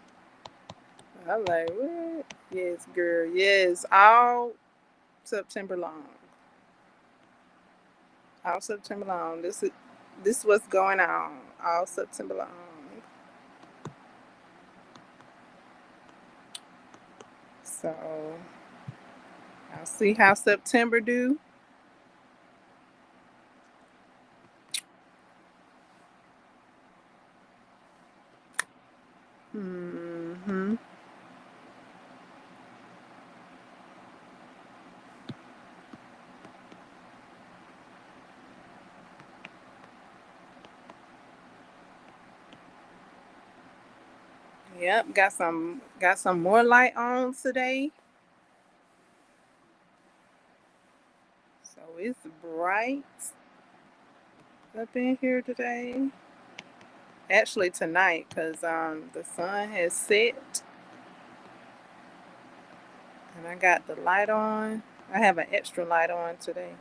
I'm like, what? Yes, girl. Yes. All September long. All September long. This what's going on. All September long. So I'll see how September do. Mm-hmm. Yep, got some more light on today. So it's bright up in here today. Actually tonight, cause the sun has set and I got the light on. I have an extra light on today.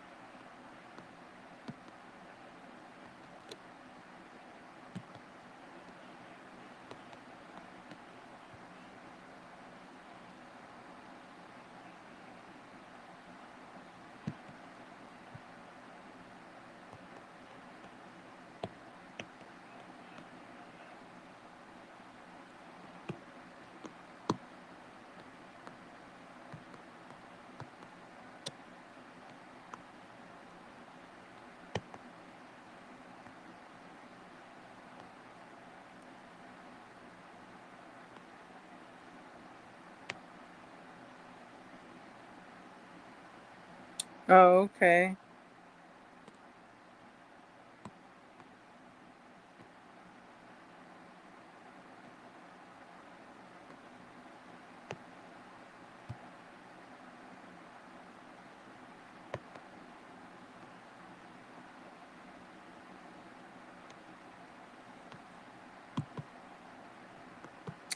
Oh, okay.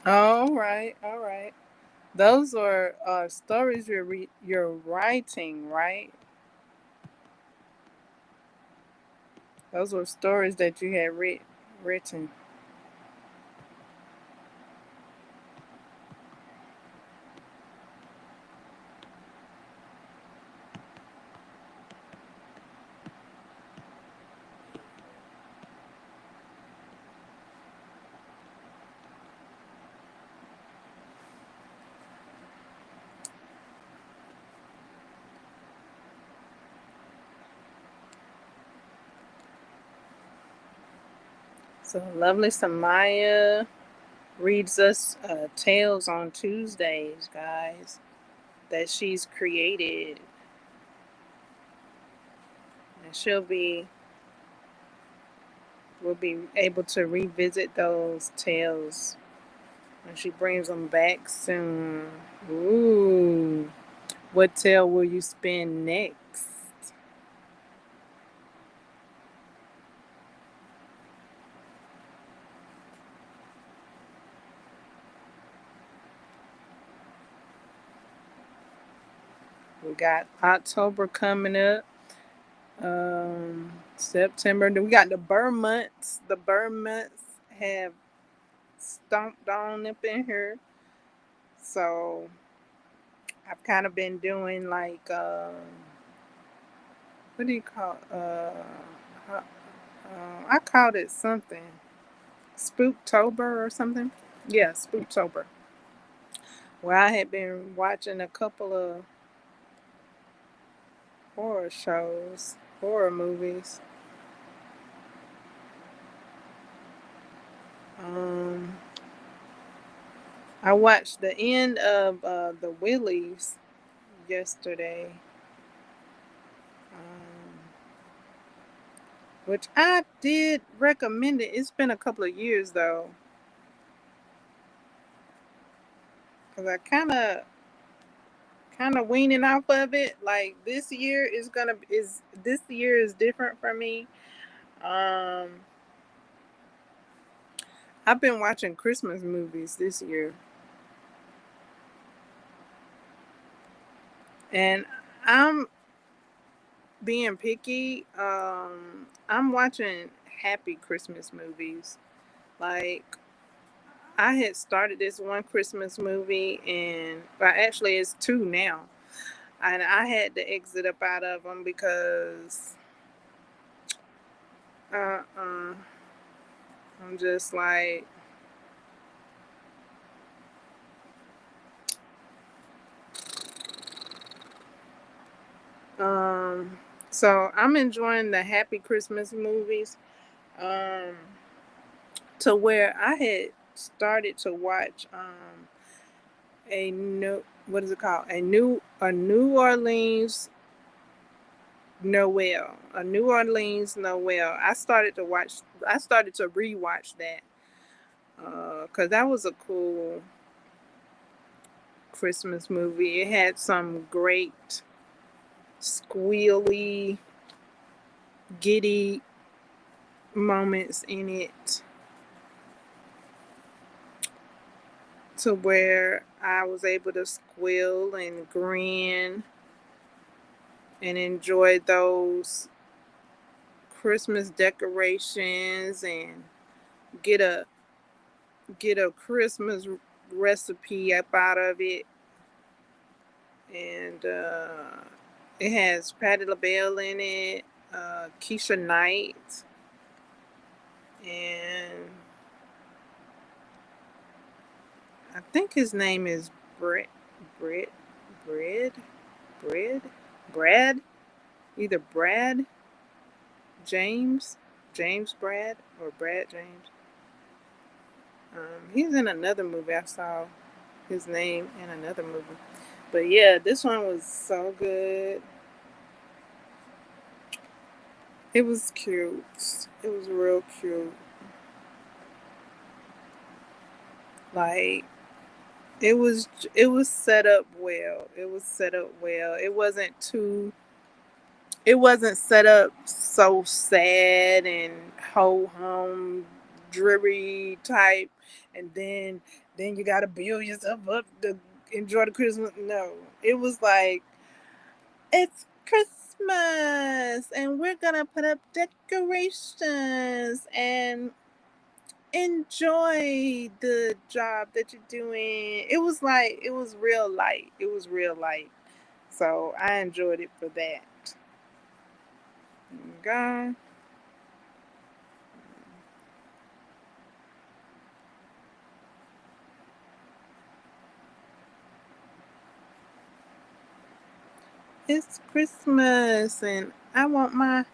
All right, all right. Those are stories you're writing, right? Those were stories that you had written. So lovely Samaya reads us tales on Tuesdays, guys, that she's created, and will be able to revisit those tales when she brings them back soon. Ooh, what tale will you spin next? We got October coming up. September. Then we got the burr months. The burr months have stomped on up in here. So I've kind of been doing like what do you call I called it something Spooktober or something. Yeah, Spooktober. Where I had been watching a couple of horror shows, horror movies. Um, I watched the end of the Willies yesterday, um, which I did recommend it. It's been a couple of years though, because I kind of weaning off of it. Like this year this year is different for me. Um, I've been watching Christmas movies this year, and I'm being picky. I'm watching happy Christmas movies. Like I had started this one Christmas movie, and well, actually, it's two now, and I had to exit up out of them because uh, I'm just like, um, so I'm enjoying the happy Christmas movies, um, to where I had started to watch a new, what is it called, a New Orleans Noel, a New Orleans Noel. I started to rewatch that because that was a cool Christmas movie. It had some great squealy, giddy moments in it to where I was able to squeal and grin and enjoy those Christmas decorations and get a get a Christmas recipe up out of it. And it has Patti LaBelle in it, Keisha Knight, and I think his name is Brett, Brett, Bread, Bread, Brad, either Brad James, James Brad, or Brad James. He's in another movie. I saw his name in another movie. But yeah, this one was so good. It was cute. It was real cute. Like it was set up well. It was set up well. It wasn't set up so sad and ho hum dreary type, and then you gotta build yourself up to enjoy the Christmas. No. It was like, it's Christmas and we're gonna put up decorations and enjoy the job that you're doing. It was like, it was real light. It was real light. So I enjoyed it for that. God, it's Christmas and I want my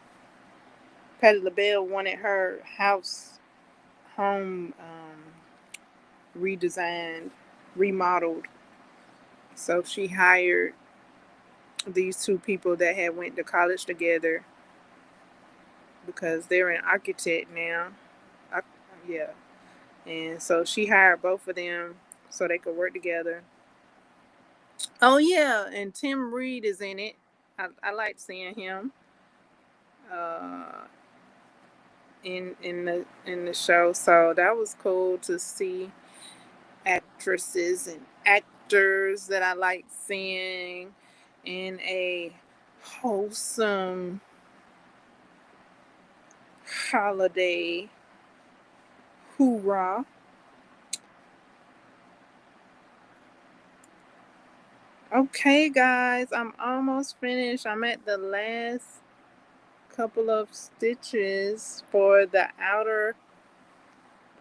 Patti LaBelle wanted her home redesigned, remodeled. So she hired these two people that had went to college together because they're an architect now. I, yeah. And so she hired both of them so they could work together. Oh yeah, and Tim Reed is in it. I like seeing him uh, in the show. So that was cool to see actresses and actors that I like seeing in a wholesome holiday hoorah. Okay, guys, I'm almost finished. I'm at the last couple of stitches for the outer,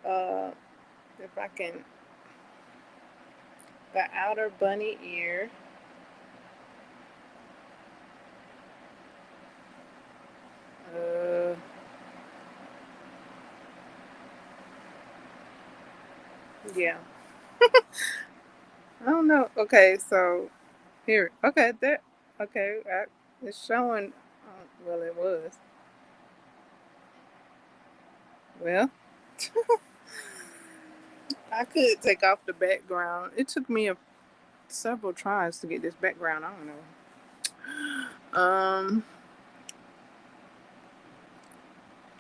uh, if I can, the outer bunny ear. Uh, Yeah. I don't know. Okay, so here. Okay, there. Okay, it's showing. Well, it was. Well, I could take off the background. It took me several tries to get this background. I don't know.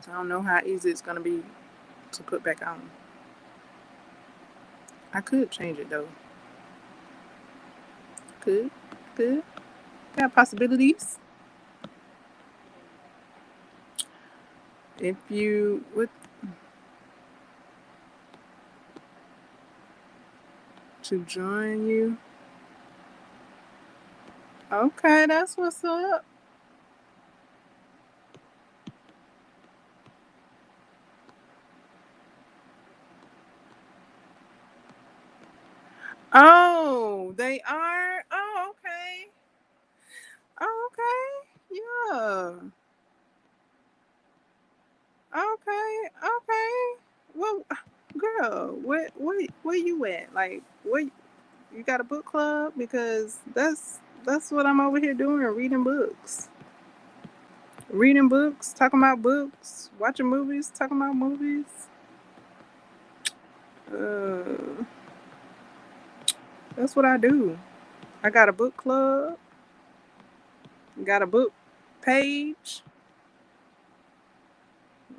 I don't know how easy it's gonna be to put back on. I could change it though. Could, could. Got possibilities. If you would to join you. Okay, that's what's up. Oh, they are. Oh, okay. Oh, okay. Yeah. Okay. Okay. Well, girl, where you at? Like, where you got a book club? Because that's what I'm over here doing, reading books. Reading books, talking about books, watching movies, talking about movies. Uh, that's what I do. I got a book club, got a book page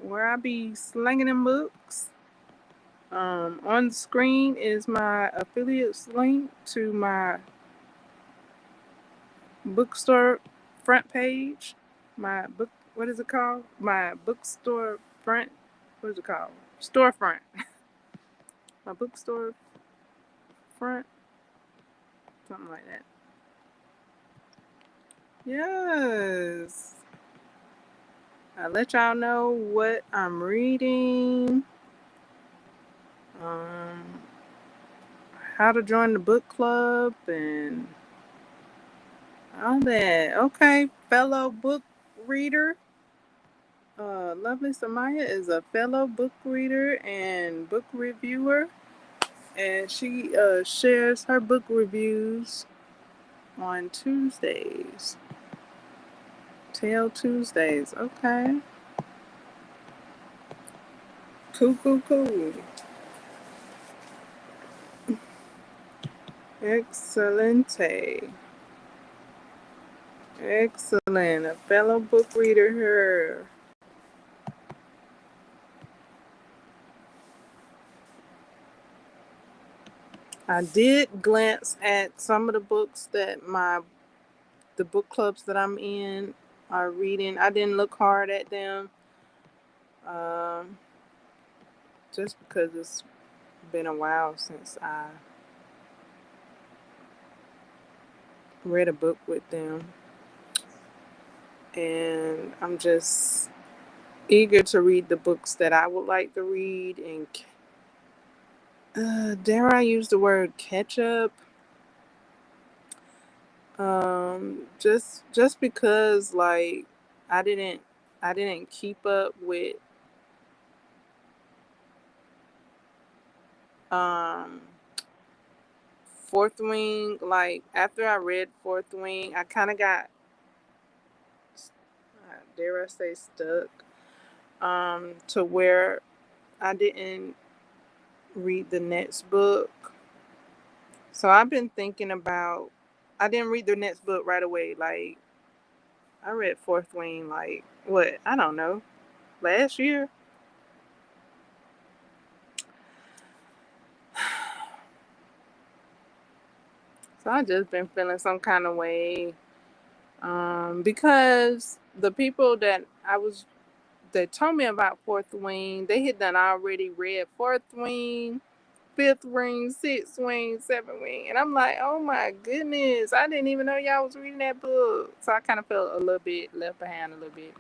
where I be slanging them books. On the screen is my affiliates link to my bookstore front page. My book, what is it called? My bookstore front, what is it called? Storefront. My bookstore front, something like that. Yes. I let y'all know what I'm reading, um, how to join the book club, and all that. Okay, fellow book reader. Lovely Samaya is a fellow book reader and book reviewer, and she shares her book reviews on Tuesdays. Tale Tuesdays. Okay. Cool, cool, cool. Excelente. Excellent. A fellow book reader here. I did glance at some of the books that the book clubs that I'm in are reading. I didn't look hard at them, um, just because it's been a while since I read a book with them, and I'm just eager to read the books that I would like to read. And dare I use the word catch up? Just because like I didn't I didn't keep up with um Fourth Wing. Like after I read Fourth Wing, I kind of got dare I say stuck to where I didn't read the next book. So I've been thinking about I didn't read the next book right away. Like I read Fourth Wing like what? I don't know. Last year. So I just been feeling some kind of way. Because the people that told me about Fourth Wing, they had done already read Fourth Wing, Fifth Wing, Sixth Wing, Seventh Wing, and I'm like, oh my goodness, I didn't even know y'all was reading that book. So I kind of felt a little bit left behind a little bit.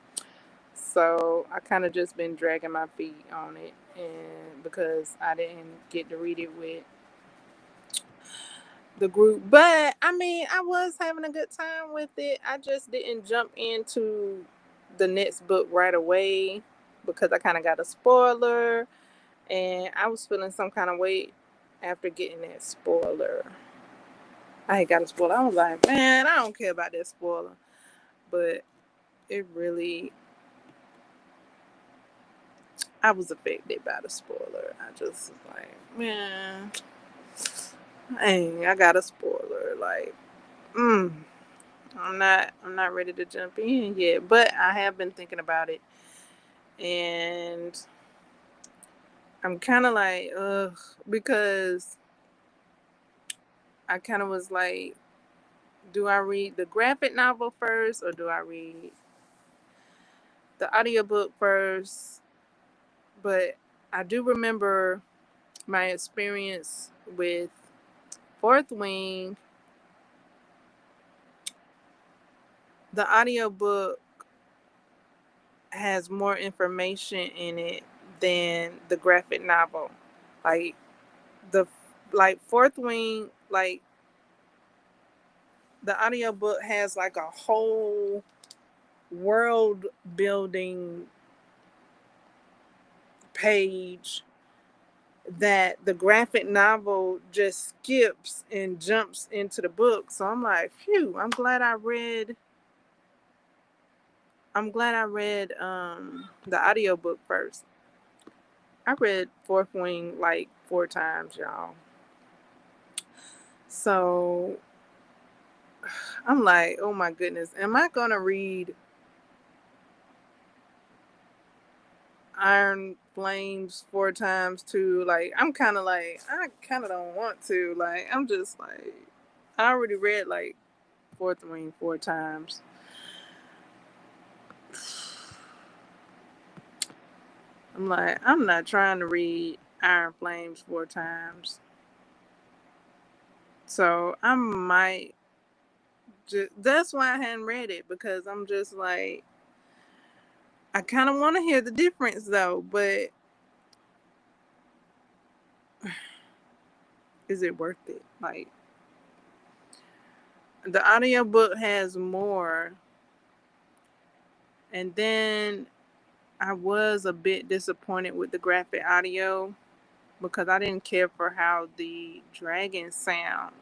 So I kind of just been dragging my feet on it, and because I didn't get to read it with the group. But I mean, I was having a good time with it. I just didn't jump into the next book right away because I kind of got a spoiler and I was feeling some kind of way after getting that spoiler. I had got a spoiler. I was like, man, I don't care about that spoiler. But it really, I was affected by the spoiler. I just was like, man, dang, I got a spoiler. Like, I'm not ready to jump in yet. But I have been thinking about it. And I'm kind of like, ugh, because I kind of was like, do I read the graphic novel first or do I read the audiobook first? But I do remember my experience with Fourth Wing. The audiobook has more information in it than the graphic novel. Like the Fourth Wing, like the audiobook has like a whole world building page that the graphic novel just skips and jumps into the book. So I'm like, phew, I'm glad I read the audiobook first. I read Fourth Wing like 4 times, y'all. So I'm like, oh my goodness, am I gonna read Iron Flames 4 times too? Like, I'm kind of like, I kind of don't want to. Like, I'm just like, I already read like Fourth Wing 4 times. I'm like, I'm not trying to read Iron Flames 4 times. So I might just, that's why I hadn't read it, because I'm just like, I kind of want to hear the difference though, but is it worth it? Like, the audiobook has more, and then I was a bit disappointed with the graphic audio because I didn't care for how the dragons sound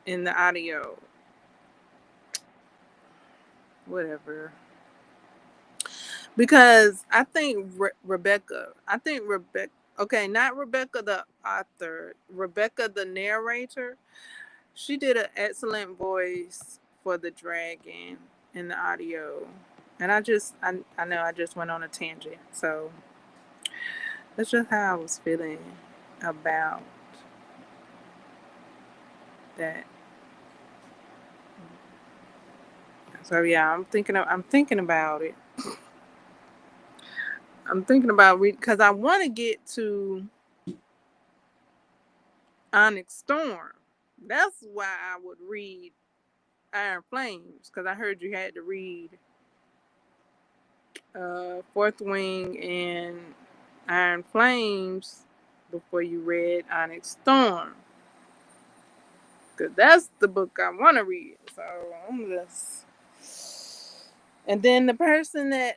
in the audio. Whatever. Because Rebecca, okay, not Rebecca the author, Rebecca the narrator, she did an excellent voice for the dragon in the audio. And I know I just went on a tangent. So that's just how I was feeling about that. So yeah, I'm thinking about it. I'm thinking about because I want to get to Onyx Storm. That's why I would read Iron Flames, because I heard you had to read Fourth Wing and Iron Flames before you read Onyx Storm. Because that's the book I want to read. So I'm just. And then the person that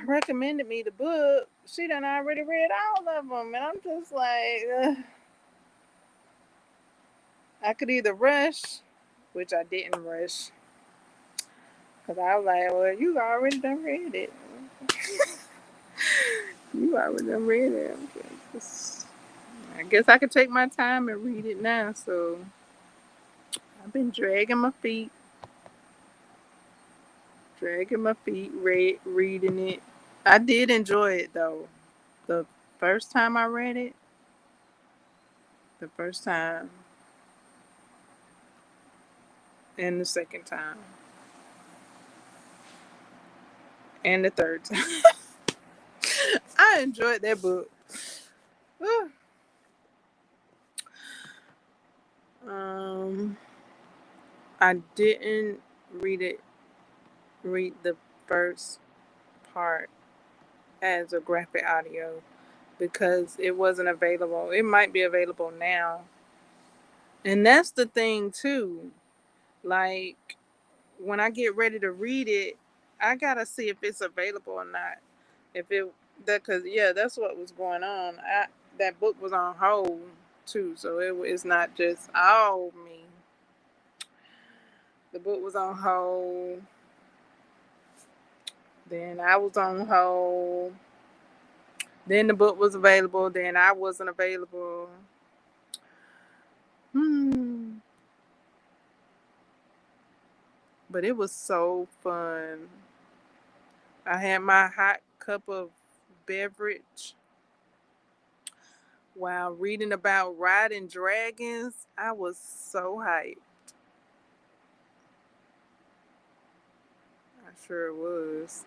recommended me the book, she done already read all of them. And I'm just like, I could either rush, which I didn't rush. Because I was like, well, you already done read it. You already done read it. I guess I could take my time and read it now. So I've been dragging my feet, reading it. I did enjoy it though. The first time I read it, the first time, and the second time, and the third time. I enjoyed that book. um, I didn't read it. Read the first part as a graphic audio because it wasn't available. It might be available now. And that's the thing too. Like, when I get ready to read it, I gotta see if it's available or not. If it that, cause yeah, that's what was going on. that book was on hold too, so it's not just all me. The book was on hold. Then I was on hold. Then the book was available. Then I wasn't available. But it was so fun. I had my hot cup of beverage while reading about riding dragons. I was so hyped. I sure was.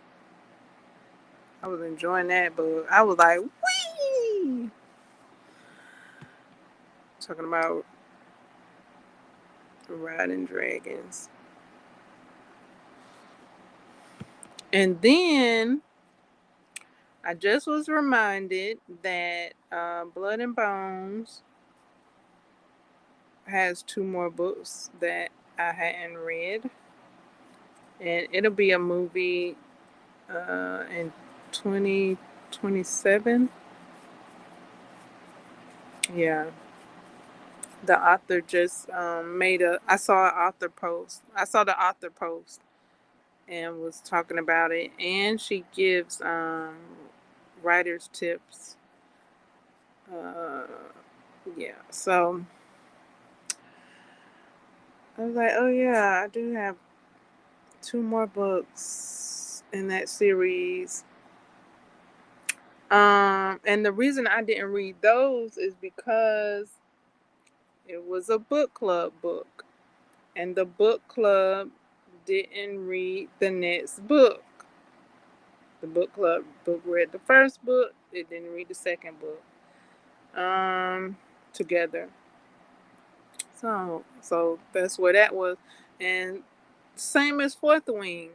I was enjoying that book. I was like, wee! Talking about riding dragons. And then I just was reminded that Blood and Bones has 2 more books that I hadn't read. And it'll be a movie in 2027. Yeah. The author just I saw an author post. I saw the author post and was talking about it. And she gives writer's tips. Yeah. So I was like, oh yeah, I do have 2 more books in that series. And the reason I didn't read those is because it was a book club book. And the book club didn't read the next book. The book club book read the first book, it didn't read the second book. Together. So that's where that was. And same as Fourth Wing.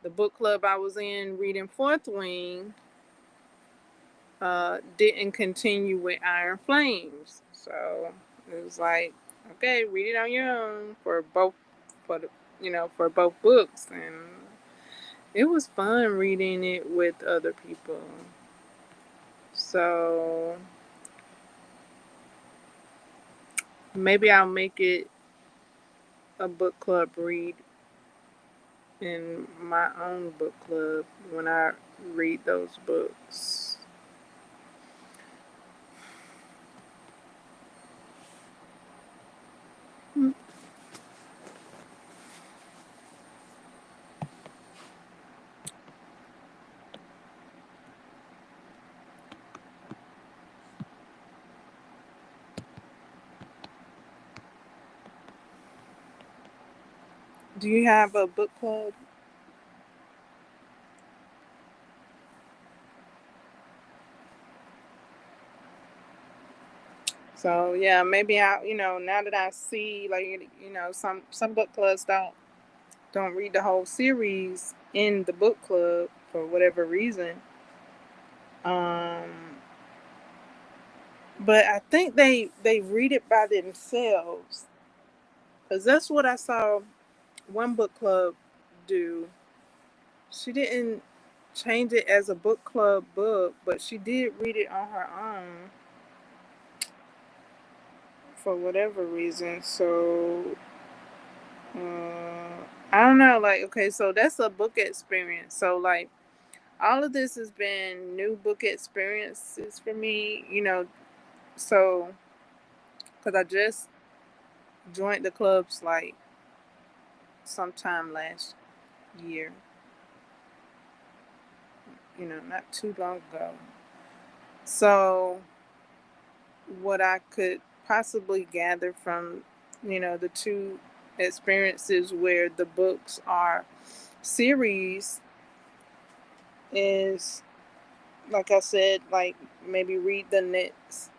The book club I was in reading Fourth Wing didn't continue with Iron Flames. So it was like, okay, read it on your own for both for both books. And it was fun reading it with other people. So maybe I'll make it a book club read in my own book club when I read those books. Do you have a book club? So yeah, maybe now that I see some book clubs don't read the whole series in the book club for whatever reason. Um, but I think they read it by themselves because that's what I saw one book club do. She didn't change it as a book club book, but she did read it on her own for whatever reason. So I don't know. Like, okay, so that's a book experience. So like, all of this has been new book experiences for me. So because I just joined the clubs like sometime last year. Not too long ago. So what I could possibly gather from the two experiences where the books are series is, like I said, like maybe read the next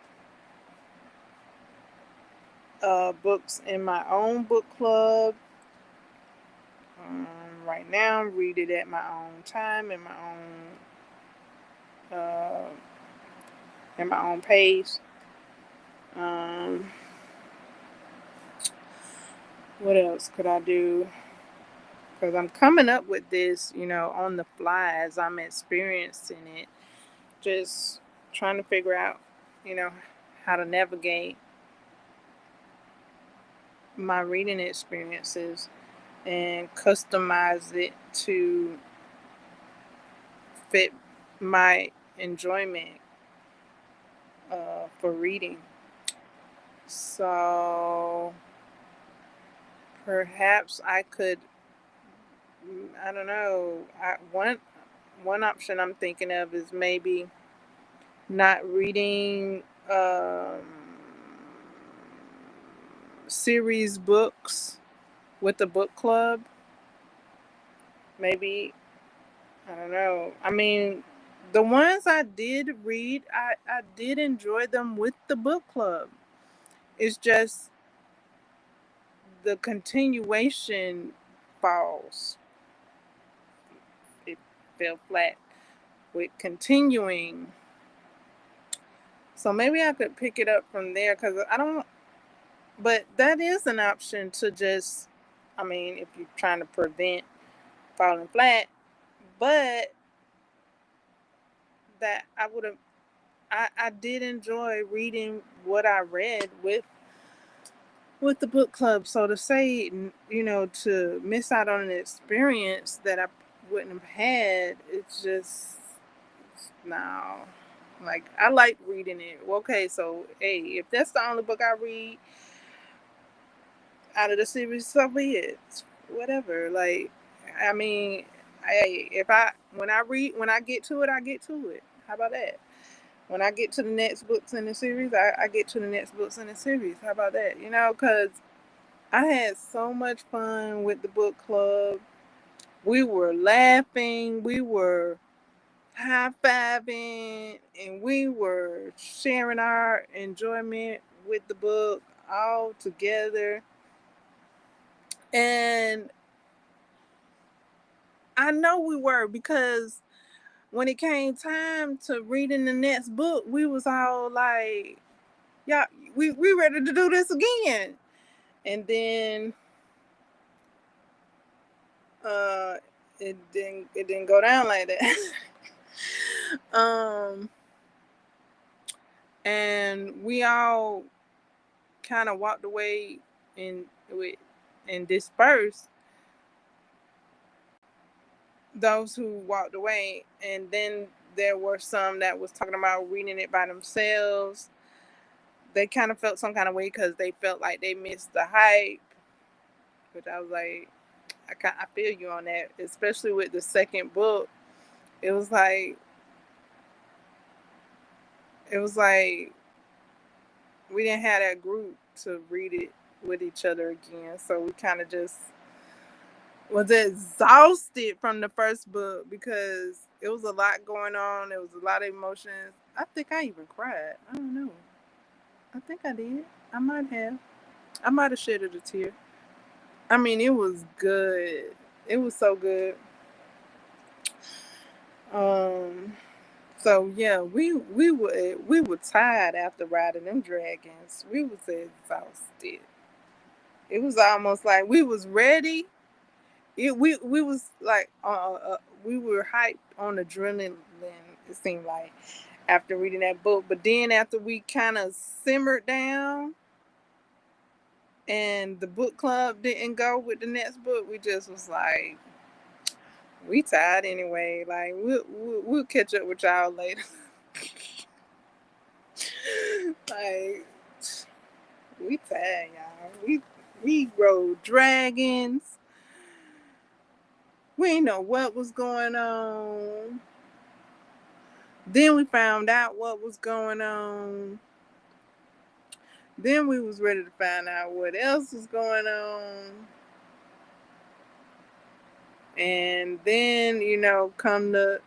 books in my own book club. Right now, read it at my own time uh, in my own pace. Um, what else could I do? Because I'm coming up with this, on the fly as I'm experiencing it. Just trying to figure out how to navigate my reading experiences and customize it to fit my enjoyment for reading. So perhaps I could, I don't know. One option I'm thinking of is maybe not reading series books with the book club. Maybe, I don't know. I mean, the ones I did read, I did enjoy them with the book club. It's just the continuation falls. It fell flat with continuing. So maybe I could pick it up from there because I don't, but that is an option to just, I mean, if you're trying to prevent falling flat, but that I would have, I did enjoy reading what I read with the book club. So to say, to miss out on an experience that I wouldn't have had, it's just, no. Like, I like reading it. Okay, so, hey, if that's the only book I read out of the series, so be it. Whatever. Like, I mean, hey, when I get to it, I get to it. How about that? When I get to the next books in the series, I get to the next books in the series. How about that? Because I had so much fun with the book club. We were laughing, we were high-fiving, and we were sharing our enjoyment with the book all together. And I know we were, because when it came time to reading the next book, we was all like, yeah, we ready to do this again. And then it didn't go down like that. And we all kind of walked away and dispersed, those who walked away. And then there were some that was talking about reading it by themselves. They kind of felt some kind of way because they felt like they missed the hype, which I was like, I feel you on that, especially with the second book. It was like we didn't have that group to read it with each other again, so we kind of just was exhausted from the first book because it was a lot going on. There was a lot of emotions. I think I even cried. I don't know. I think I did. I might have. I might have shedded a tear. I mean, it was good. It was so good. Um. So yeah, we were tired after riding them dragons. We was exhausted. It was almost like we was ready. We was like we were hyped on adrenaline. It seemed like after reading that book, but then after we kind of simmered down, and the book club didn't go with the next book, we just was like, we tired anyway. Like we'll catch up with y'all later. Like, we tired, y'all. We rode dragons. We didn't know what was going on. Then we found out what was going on. Then we was ready to find out what else was going on. And then, come the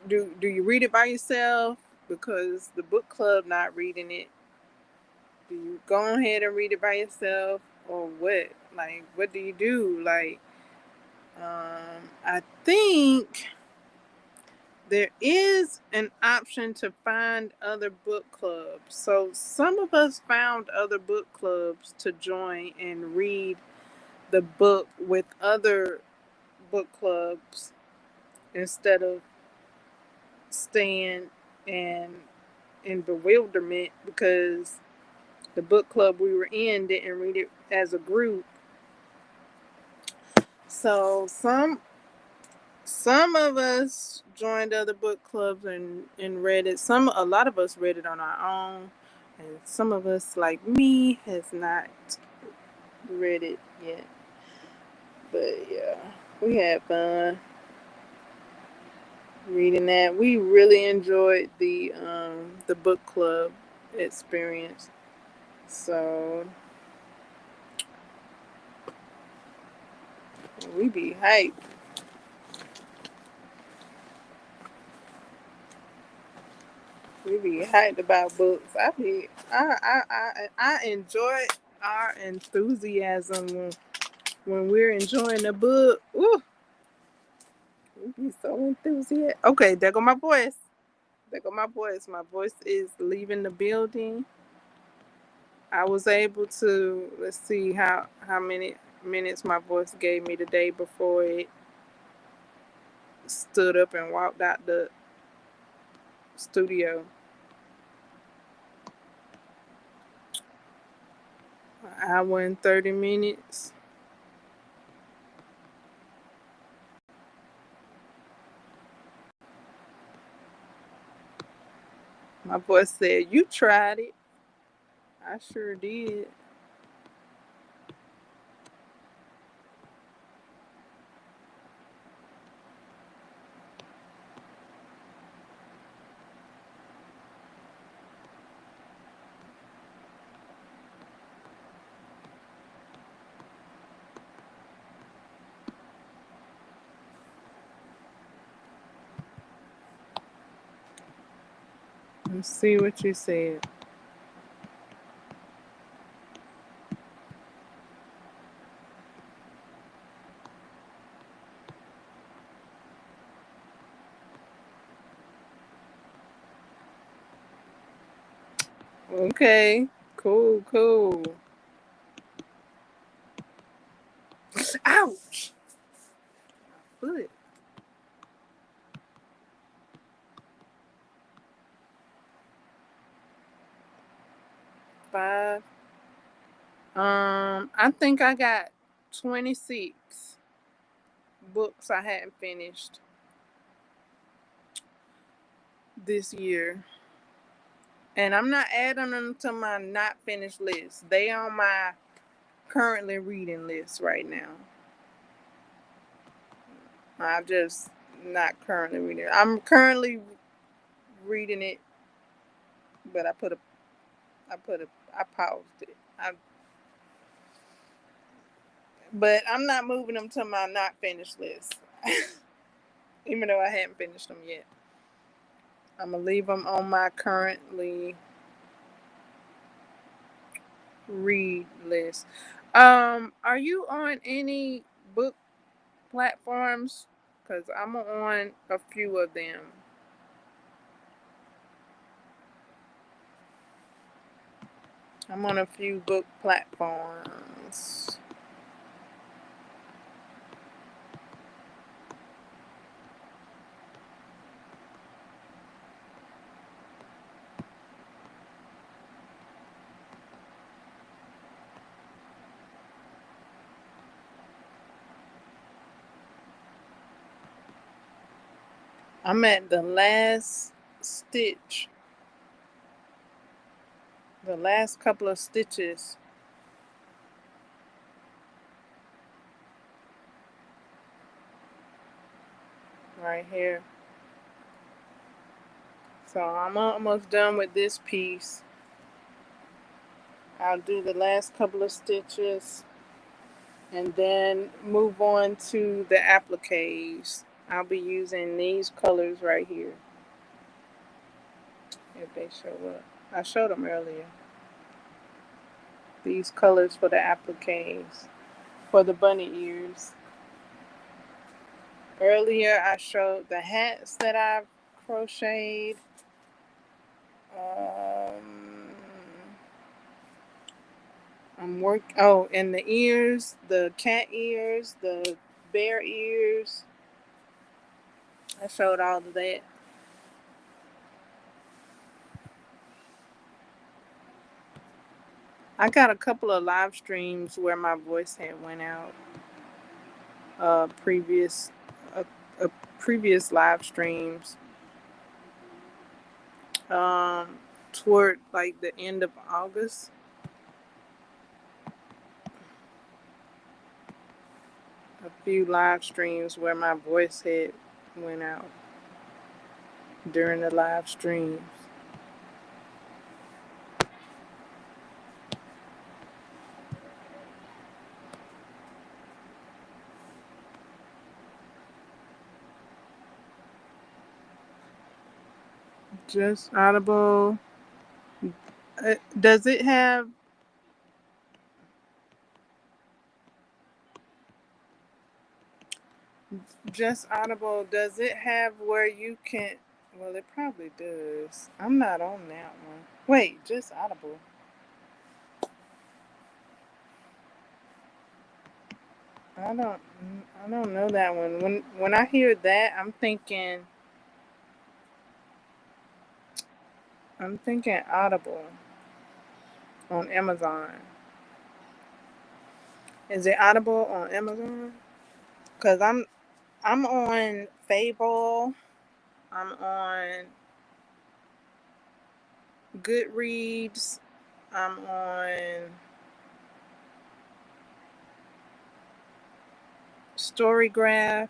do you read it by yourself because the book club not reading it? Do you go ahead and read it by yourself, or what? Like, what do you do? Like, I think there is an option to find other book clubs. So some of us found other book clubs to join and read the book with other book clubs instead of staying in bewilderment because the book club we were in didn't read it as a group. So some of us joined other book clubs and read it. A lot of us read it on our own, and some of us, like me, has not read it yet. But yeah, we had fun reading that. We really enjoyed the book club experience. So we be hyped. We be hyped about books. I enjoy our enthusiasm when we're enjoying a book. Ooh, we be so enthusiastic. Okay, there go my voice. There go my voice. My voice is leaving the building. I was able to, let's see how many minutes my voice gave me the day before it stood up and walked out the studio. An hour and 30 minutes. My voice said, "You tried it." I sure did. Let's see what you said. Okay. Cool, cool. Ouch. Foot. 5. I think I got 26 books I hadn't finished this year. And I'm not adding them to my not finished list. They on my currently reading list right now. I'm just not currently reading it. I'm currently reading it, but I paused it. But I'm not moving them to my not finished list, even though I hadn't finished them yet. I'm gonna leave them on my currently read list. Are you on any book platforms? Cause I'm on a few of them. I'm on a few book platforms. I'm at the last stitch, the last couple of stitches right here. So I'm almost done with this piece. I'll do the last couple of stitches and then move on to the appliques. I'll be using these colors right here if they show up. I showed them earlier. These colors for the appliques for the bunny ears. Earlier I showed the hats that I've crocheted. Um, and the ears, the cat ears, the bear ears. I showed all of that. I got a couple of live streams where my voice had went out. Previous, uh, previous live streams. Um, toward like the end of August. A few live streams where my voice had went out during the live streams. Just Audible. Does it have Just Audible? Does it have where you can? Well, it probably does. I'm not on that one. Wait, Just Audible. I don't. I don't know that one. When I hear that, I'm thinking Audible on Amazon. Is it Audible on Amazon? Cause I'm on Fable. I'm on Goodreads. I'm on Storygraph.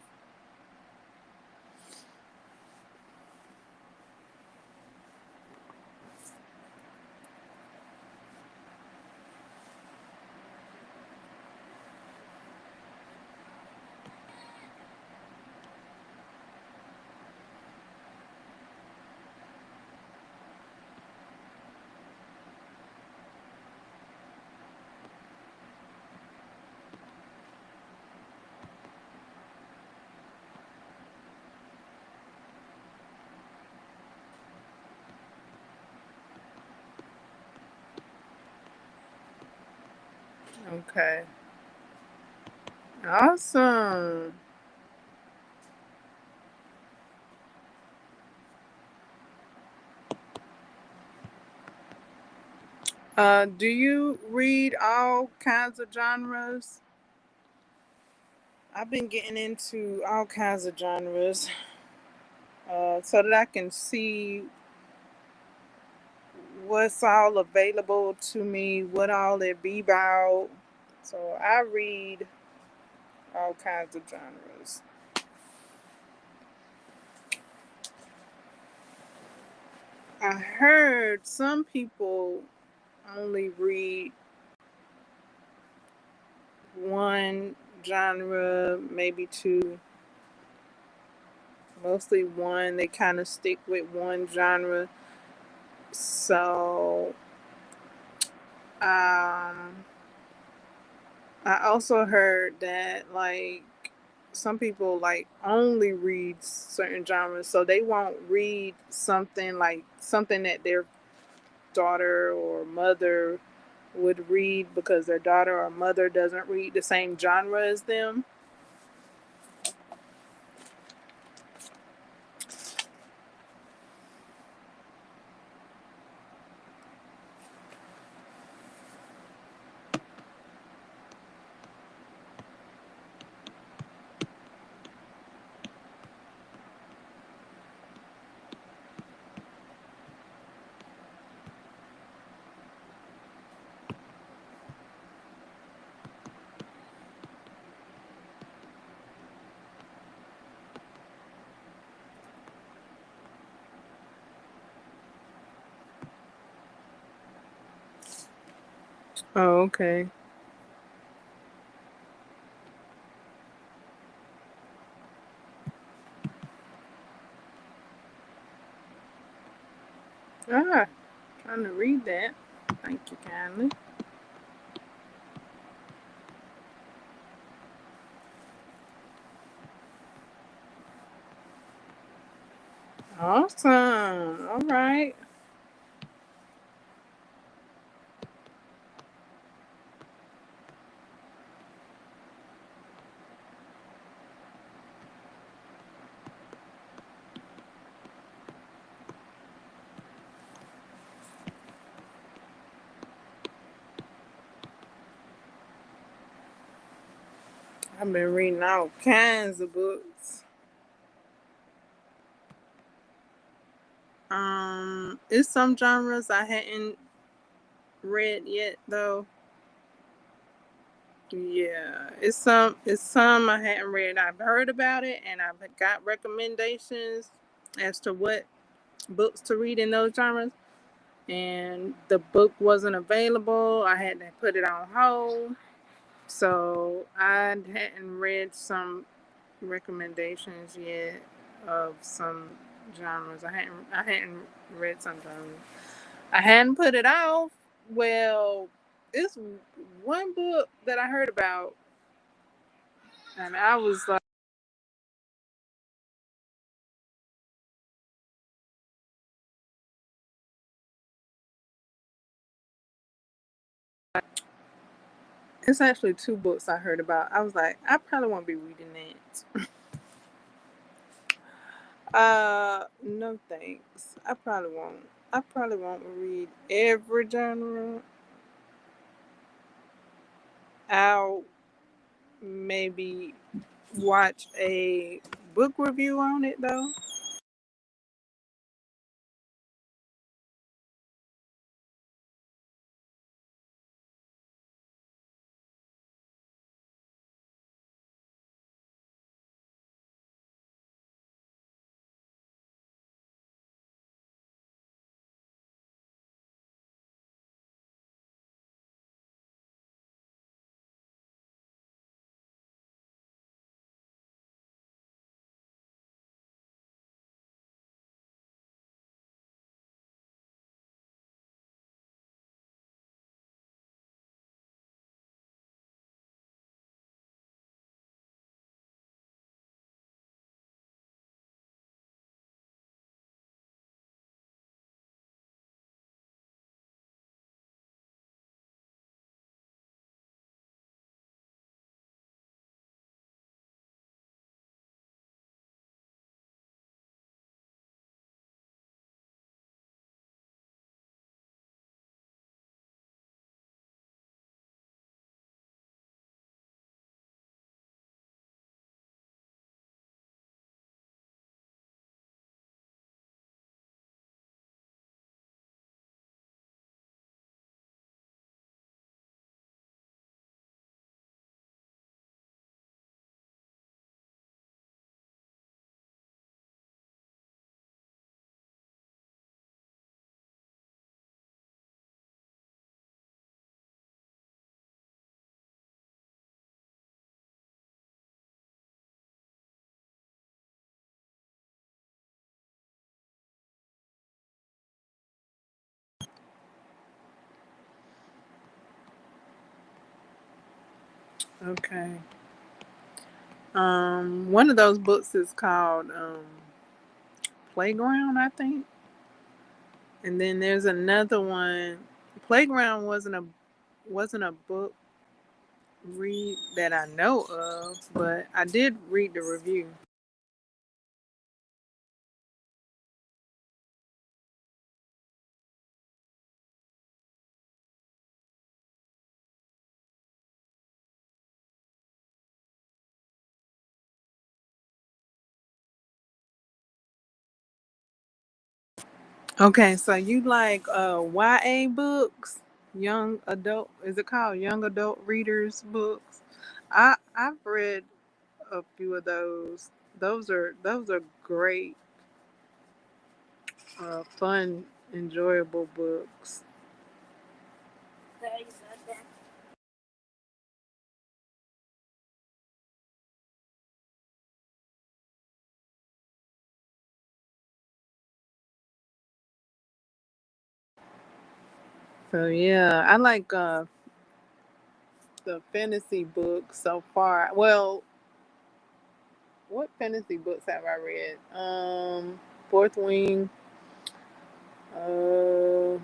Okay. Awesome. Do you read all kinds of genres? I've been getting into all kinds of genres, so that I can see what's all available to me, what all it be about. So I read all kinds of genres. I heard some people only read one genre, maybe two, mostly one. They kind of stick with one genre. So, um, I also heard that like some people like only read certain genres, so they won't read something that their daughter or mother would read because their daughter or mother doesn't read the same genre as them. Oh, okay. Ah, trying to read that. Thank you kindly. Awesome. All right. I've been reading all kinds of books. It's some genres I hadn't read yet though. Yeah, it's some I hadn't read. I've heard about it and I've got recommendations as to what books to read in those genres. And the book wasn't available. I had to put it on hold. So I hadn't read some recommendations yet of some genres. I hadn't read some genres. I hadn't put it off. Well, it's one book that I heard about, and I was like, it's actually two books I heard about. I was like, I probably won't be reading that. No thanks. I probably won't. I probably won't read every genre. I'll maybe watch a book review on it though. Okay. One of those books is called Playground, I think. And then there's another one. Playground wasn't a book read that I know of, but I did read the review. Okay, so you like YA books, young adult? Is it called young adult readers books? I've read a few of those. Those are great, fun, enjoyable books. So yeah, I like the fantasy books so far. Well, what fantasy books have I read? Fourth Wing, uh,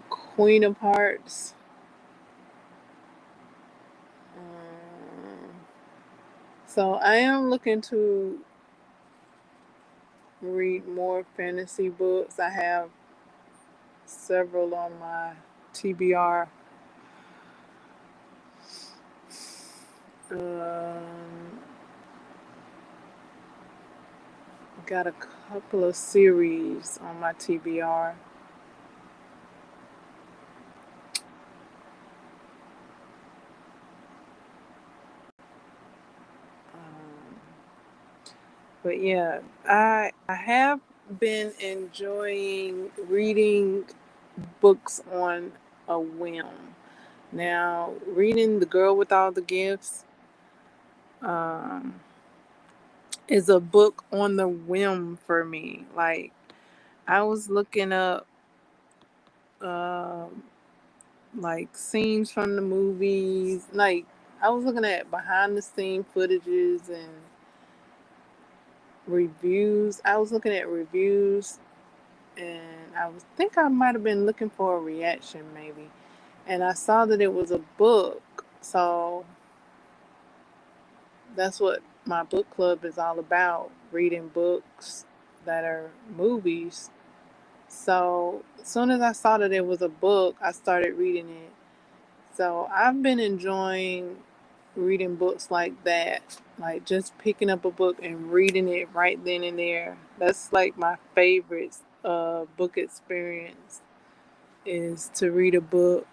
Queen of Hearts. Um, so I am looking to read more fantasy books. I have several on my TBR. Um, got a couple of series on my TBR. Um, but yeah, I have been enjoying reading books on a whim. Now, reading The Girl with All the Gifts um, is a book on the whim for me. Like, I was looking up um, like scenes from the movies. Like, I was looking at behind the scene footages and reviews. I was looking at reviews, and think I might have been looking for a reaction maybe. And I saw that it was a book. So that's what my book club is all about, reading books that are movies. So as soon as I saw that it was a book, I started reading it. So I've been enjoying reading books like that, like just picking up a book and reading it right then and there. That's like my favorite book experience, is to read a book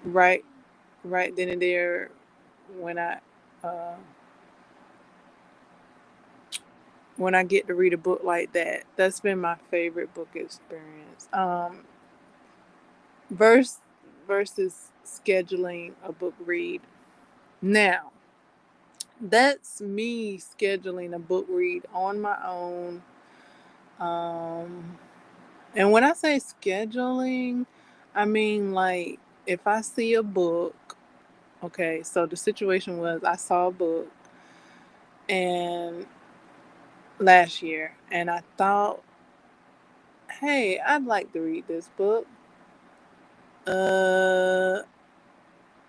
right right then and there when uh, I get to read a book like that. That's been my favorite book experience. Verse versus scheduling a book read. Now, that's me scheduling a book read on my own. Um, and when I say scheduling, I mean like if I see a book, okay, so the situation was I saw a book and last year and I thought, hey, I'd like to read this book. Uh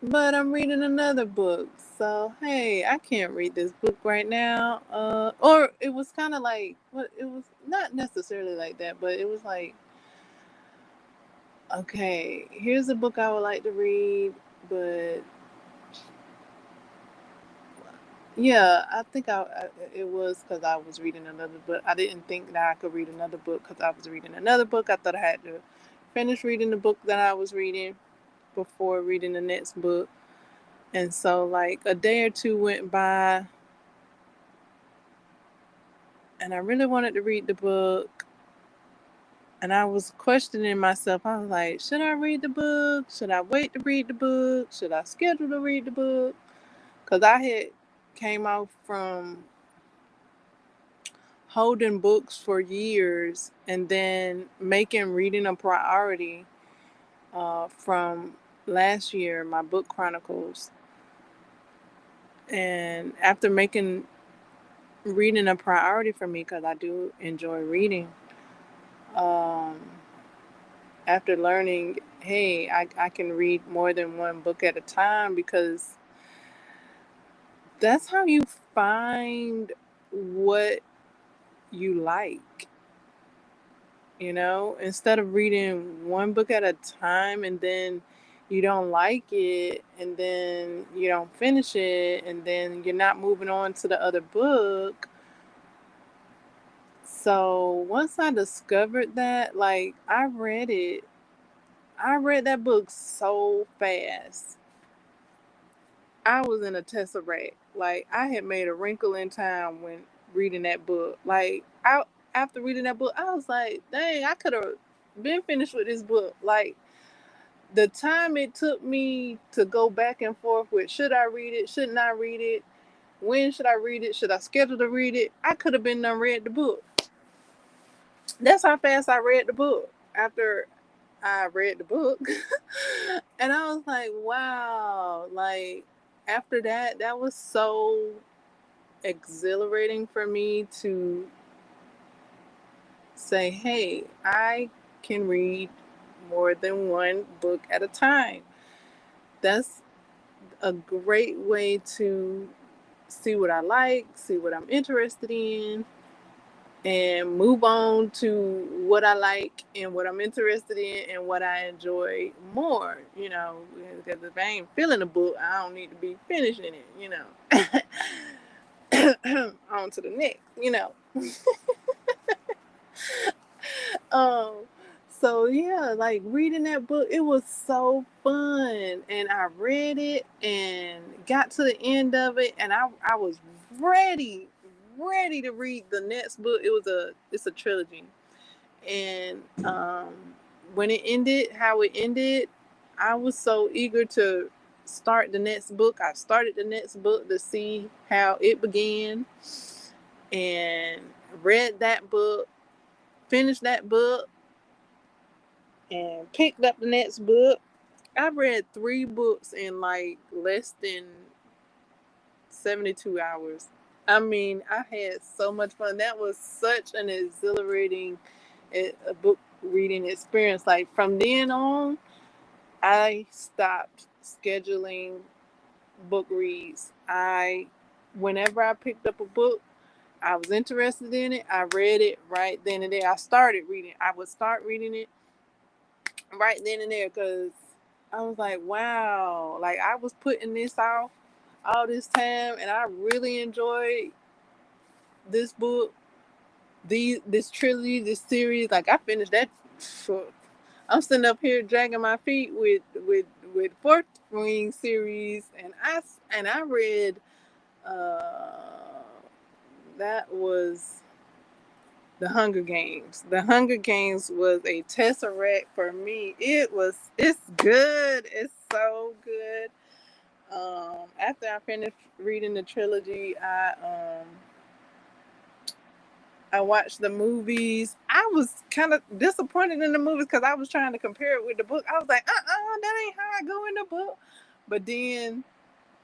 but I'm reading another book. So, hey, I can't read this book right now. Or it was kind of like, well, it was not necessarily like that, but it was like, okay, here's a book I would like to read, but yeah, I think it was because I was reading another book. I didn't think that I could read another book because I was reading another book. I thought I had to finish reading the book that I was reading before reading the next book. And so, like, a day or two went by, and I really wanted to read the book. And I was questioning myself. I was like, should I read the book? Should I wait to read the book? Should I schedule to read the book? Because I had came out from holding books for years and then making reading a priority from last year, my book chronicles. And after making reading a priority for me, because I do enjoy reading, um, after learning, hey, I can read more than one book at a time, because that's how you find what you like. Instead of reading one book at a time and then you don't like it and then you don't finish it and then you're not moving on to the other book. So once I discovered that, like, I read that book so fast. I was in a tesseract. Like, I had made a wrinkle in time when reading that book. Like, after reading that book, I was like, dang, I could have been finished with this book. Like, the time it took me to go back and forth with, should I read it, shouldn't I read it, when should I read it, should I schedule to read it, I could have been done read the book. That's how fast I read the book after I read the book. And I was like, wow. Like, after that, that was so exhilarating for me to say, hey, I can read more than one book at a time. That's a great way to see what I like, see what I'm interested in. and move on to what I like and what I'm interested in and what I enjoy more, because if I ain't feeling a book, I don't need to be finishing it. On to the next. um so yeah, like reading that book, it was so fun, and I read it and got to the end of it, and I was ready to read the next book. It's a trilogy, and when it ended, how it ended, I was so eager to start the next book. I started the next book to see how it began, and read that book, finished that book, and picked up the next book. I read 3 books in like less than 72 hours. I mean, I had so much fun. That was such an exhilarating a book reading experience. Like from then on, I stopped scheduling book reads. Whenever I picked up a book, I was interested in it, I read it right then and there. I started reading. I would start reading it right then and there, because I was like, wow, like I was putting this off all this time, and I really enjoyed this book, this trilogy, this series. Like I finished that. I'm sitting up here dragging my feet with Fourth Wing series, and I read. That was The Hunger Games. The Hunger Games was a tesseract for me. It's good. It's so good. After I finished reading the trilogy, I watched the movies. I was kind of disappointed in the movies because I was trying to compare it with the book. I was like, that ain't how I go in the book. But then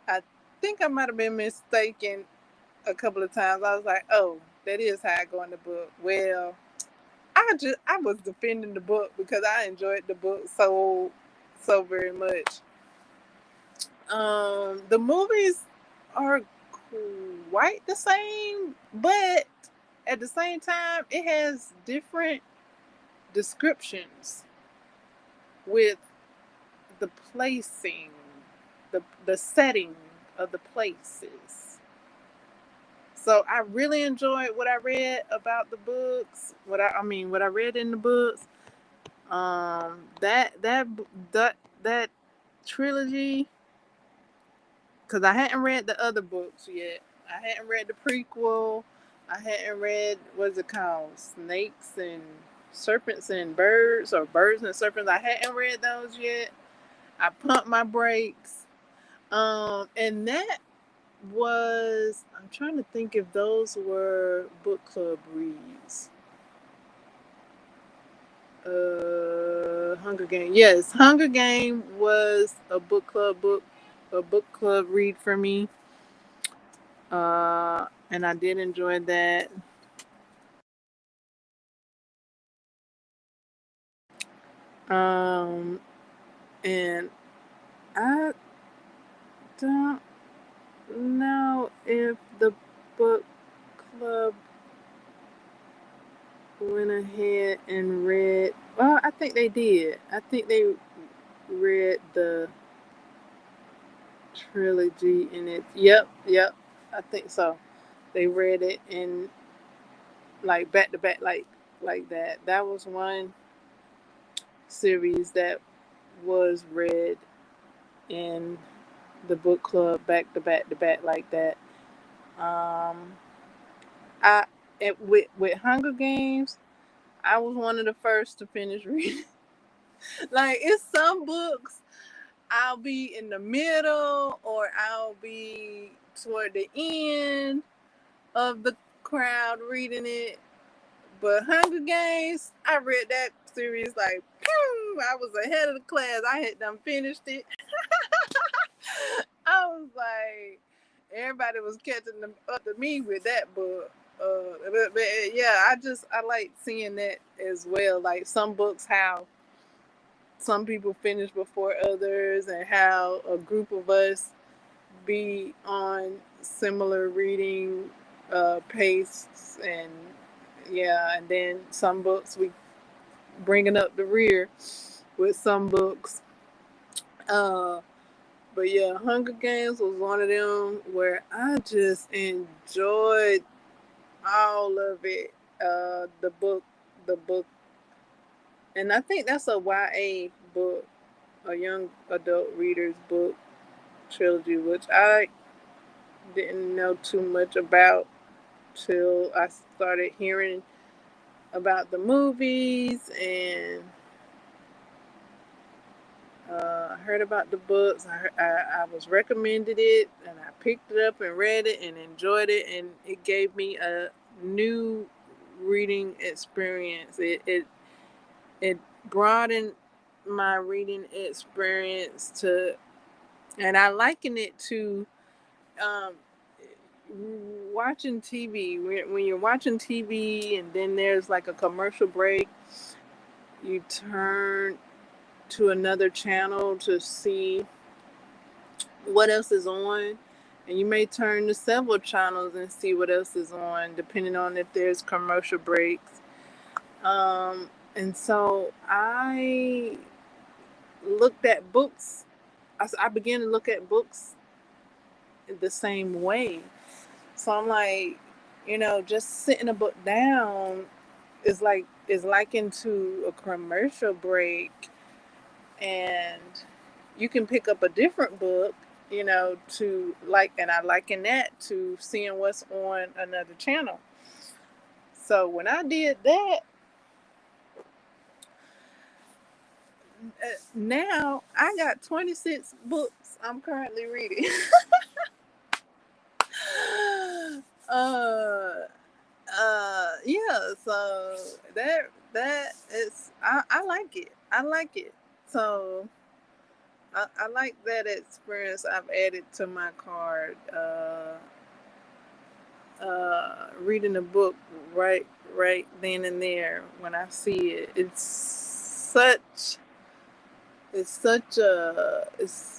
I think I might have been mistaken a couple of times. I was like, oh, that is how I go in the book. Well, I was defending the book because I enjoyed the book so very much. The movies are quite the same, but at the same time, it has different descriptions with the placing, the setting of the places. So I really enjoyed what I read about the books. What I read in the books. That trilogy, because I hadn't read the other books yet. I hadn't read the prequel. I hadn't read, what's it called, Snakes and Serpents and Birds, or Birds and Serpents. I hadn't read those yet. I pumped my brakes. And that was, I'm trying to think if those were book club reads. Hunger Game. Yes, Hunger Game was a book club read for me. And I did enjoy that. Um, and I don't know if the book club went ahead and read. Well, I think they did. I think they read the trilogy in it. Yep. I think so. They read it in like back to back, like that. That was one series that was read in the book club back to back like that. Um, I with Hunger Games, I was one of the first to finish reading. Like it's some books I'll be in the middle, or I'll be toward the end of the crowd reading it. But Hunger Games, I read that series like, pew, I was ahead of the class. I had done finished it. I was like, everybody was catching up to me with that book. But yeah, I like seeing that as well. Like some books, how some people finish before others, and how a group of us be on similar reading pace, and Yeah, and then some books we bringing up the rear with some books. Uh, but yeah, Hunger Games was one of them where I just enjoyed all of it. The book, and I think that's a YA book, a young adult reader's book trilogy, which I didn't know too much about till I started hearing about the movies and I heard about the books. I was recommended it and I picked it up and read it and enjoyed it, and it gave me a new reading experience. It broadened my reading experience to, and I liken it to um, watching TV. When you're watching TV and then there's like a commercial break, you turn to another channel to see what else is on, and you may turn to several channels and see what else is on depending on if there's commercial breaks. And so I looked at books. I began to look at books the same way. So I'm like, just sitting a book down is likened to a commercial break, and you can pick up a different book, to like, and I liken that to seeing what's on another channel. So when I did that, now I got 26 books I'm currently reading. uh, yeah. So that is, I like it. I like it. So I like that experience I've added to my card. Reading a book right then and there when I see it. It's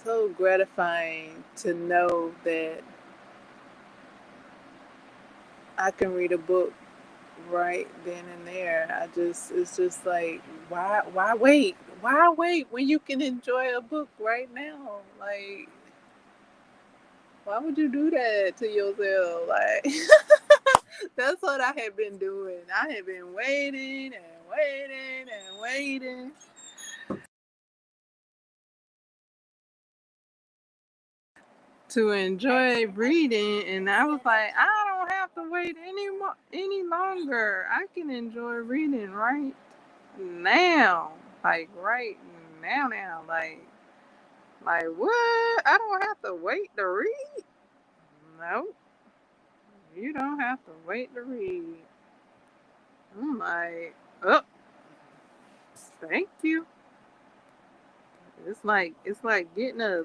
so gratifying to know that I can read a book right then and there. It's just like, why wait? Why wait when you can enjoy a book right now? Like, why would you do that to yourself? Like, that's what I had been doing. I had been waiting and waiting and waiting to enjoy reading, and I was like, I don't have to wait any longer. I can enjoy reading right now, like right now, like what? I don't have to wait to read. No, you don't have to wait to read. I'm like, oh, thank you. It's like getting a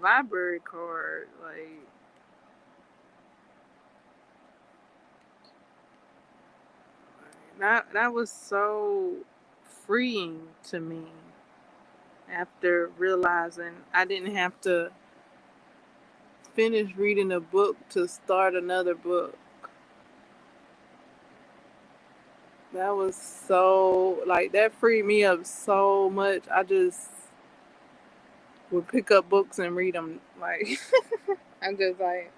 library card. Like, that was so freeing to me after realizing I didn't have to finish reading a book to start another book. That was so, like, that freed me up so much. I just would pick up books and read them. Like, I'm just like,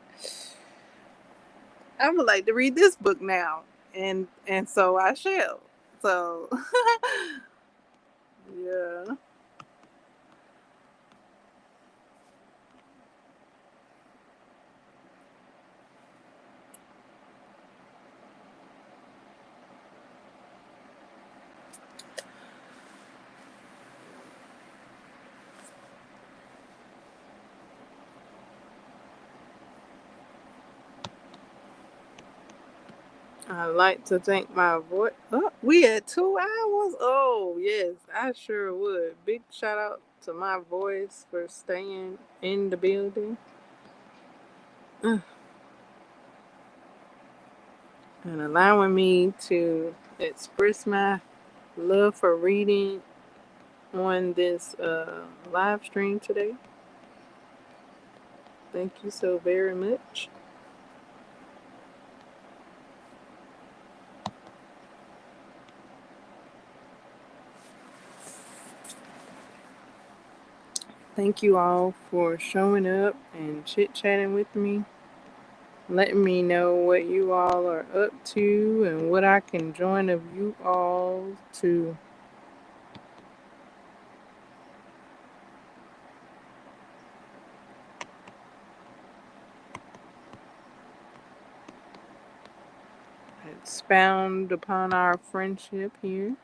I would like to read this book now, and so I shall. So, yeah. I like to thank my voice. Oh, we had 2 hours. Oh yes, I sure would. Big shout out to my voice for staying in the building. Uh, and allowing me to express my love for reading on this live stream today. Thank you so very much. Thank you all for showing up and chit-chatting with me, letting me know what you all are up to and what I can join of you all to. Expound upon our friendship here.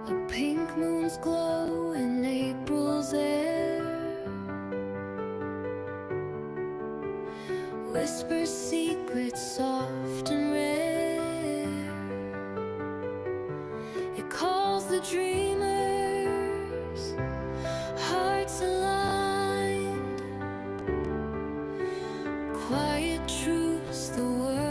The pink moon's glow in April's air whispers secrets soft and rare. It calls the dreamers, hearts aligned, quiet truths the world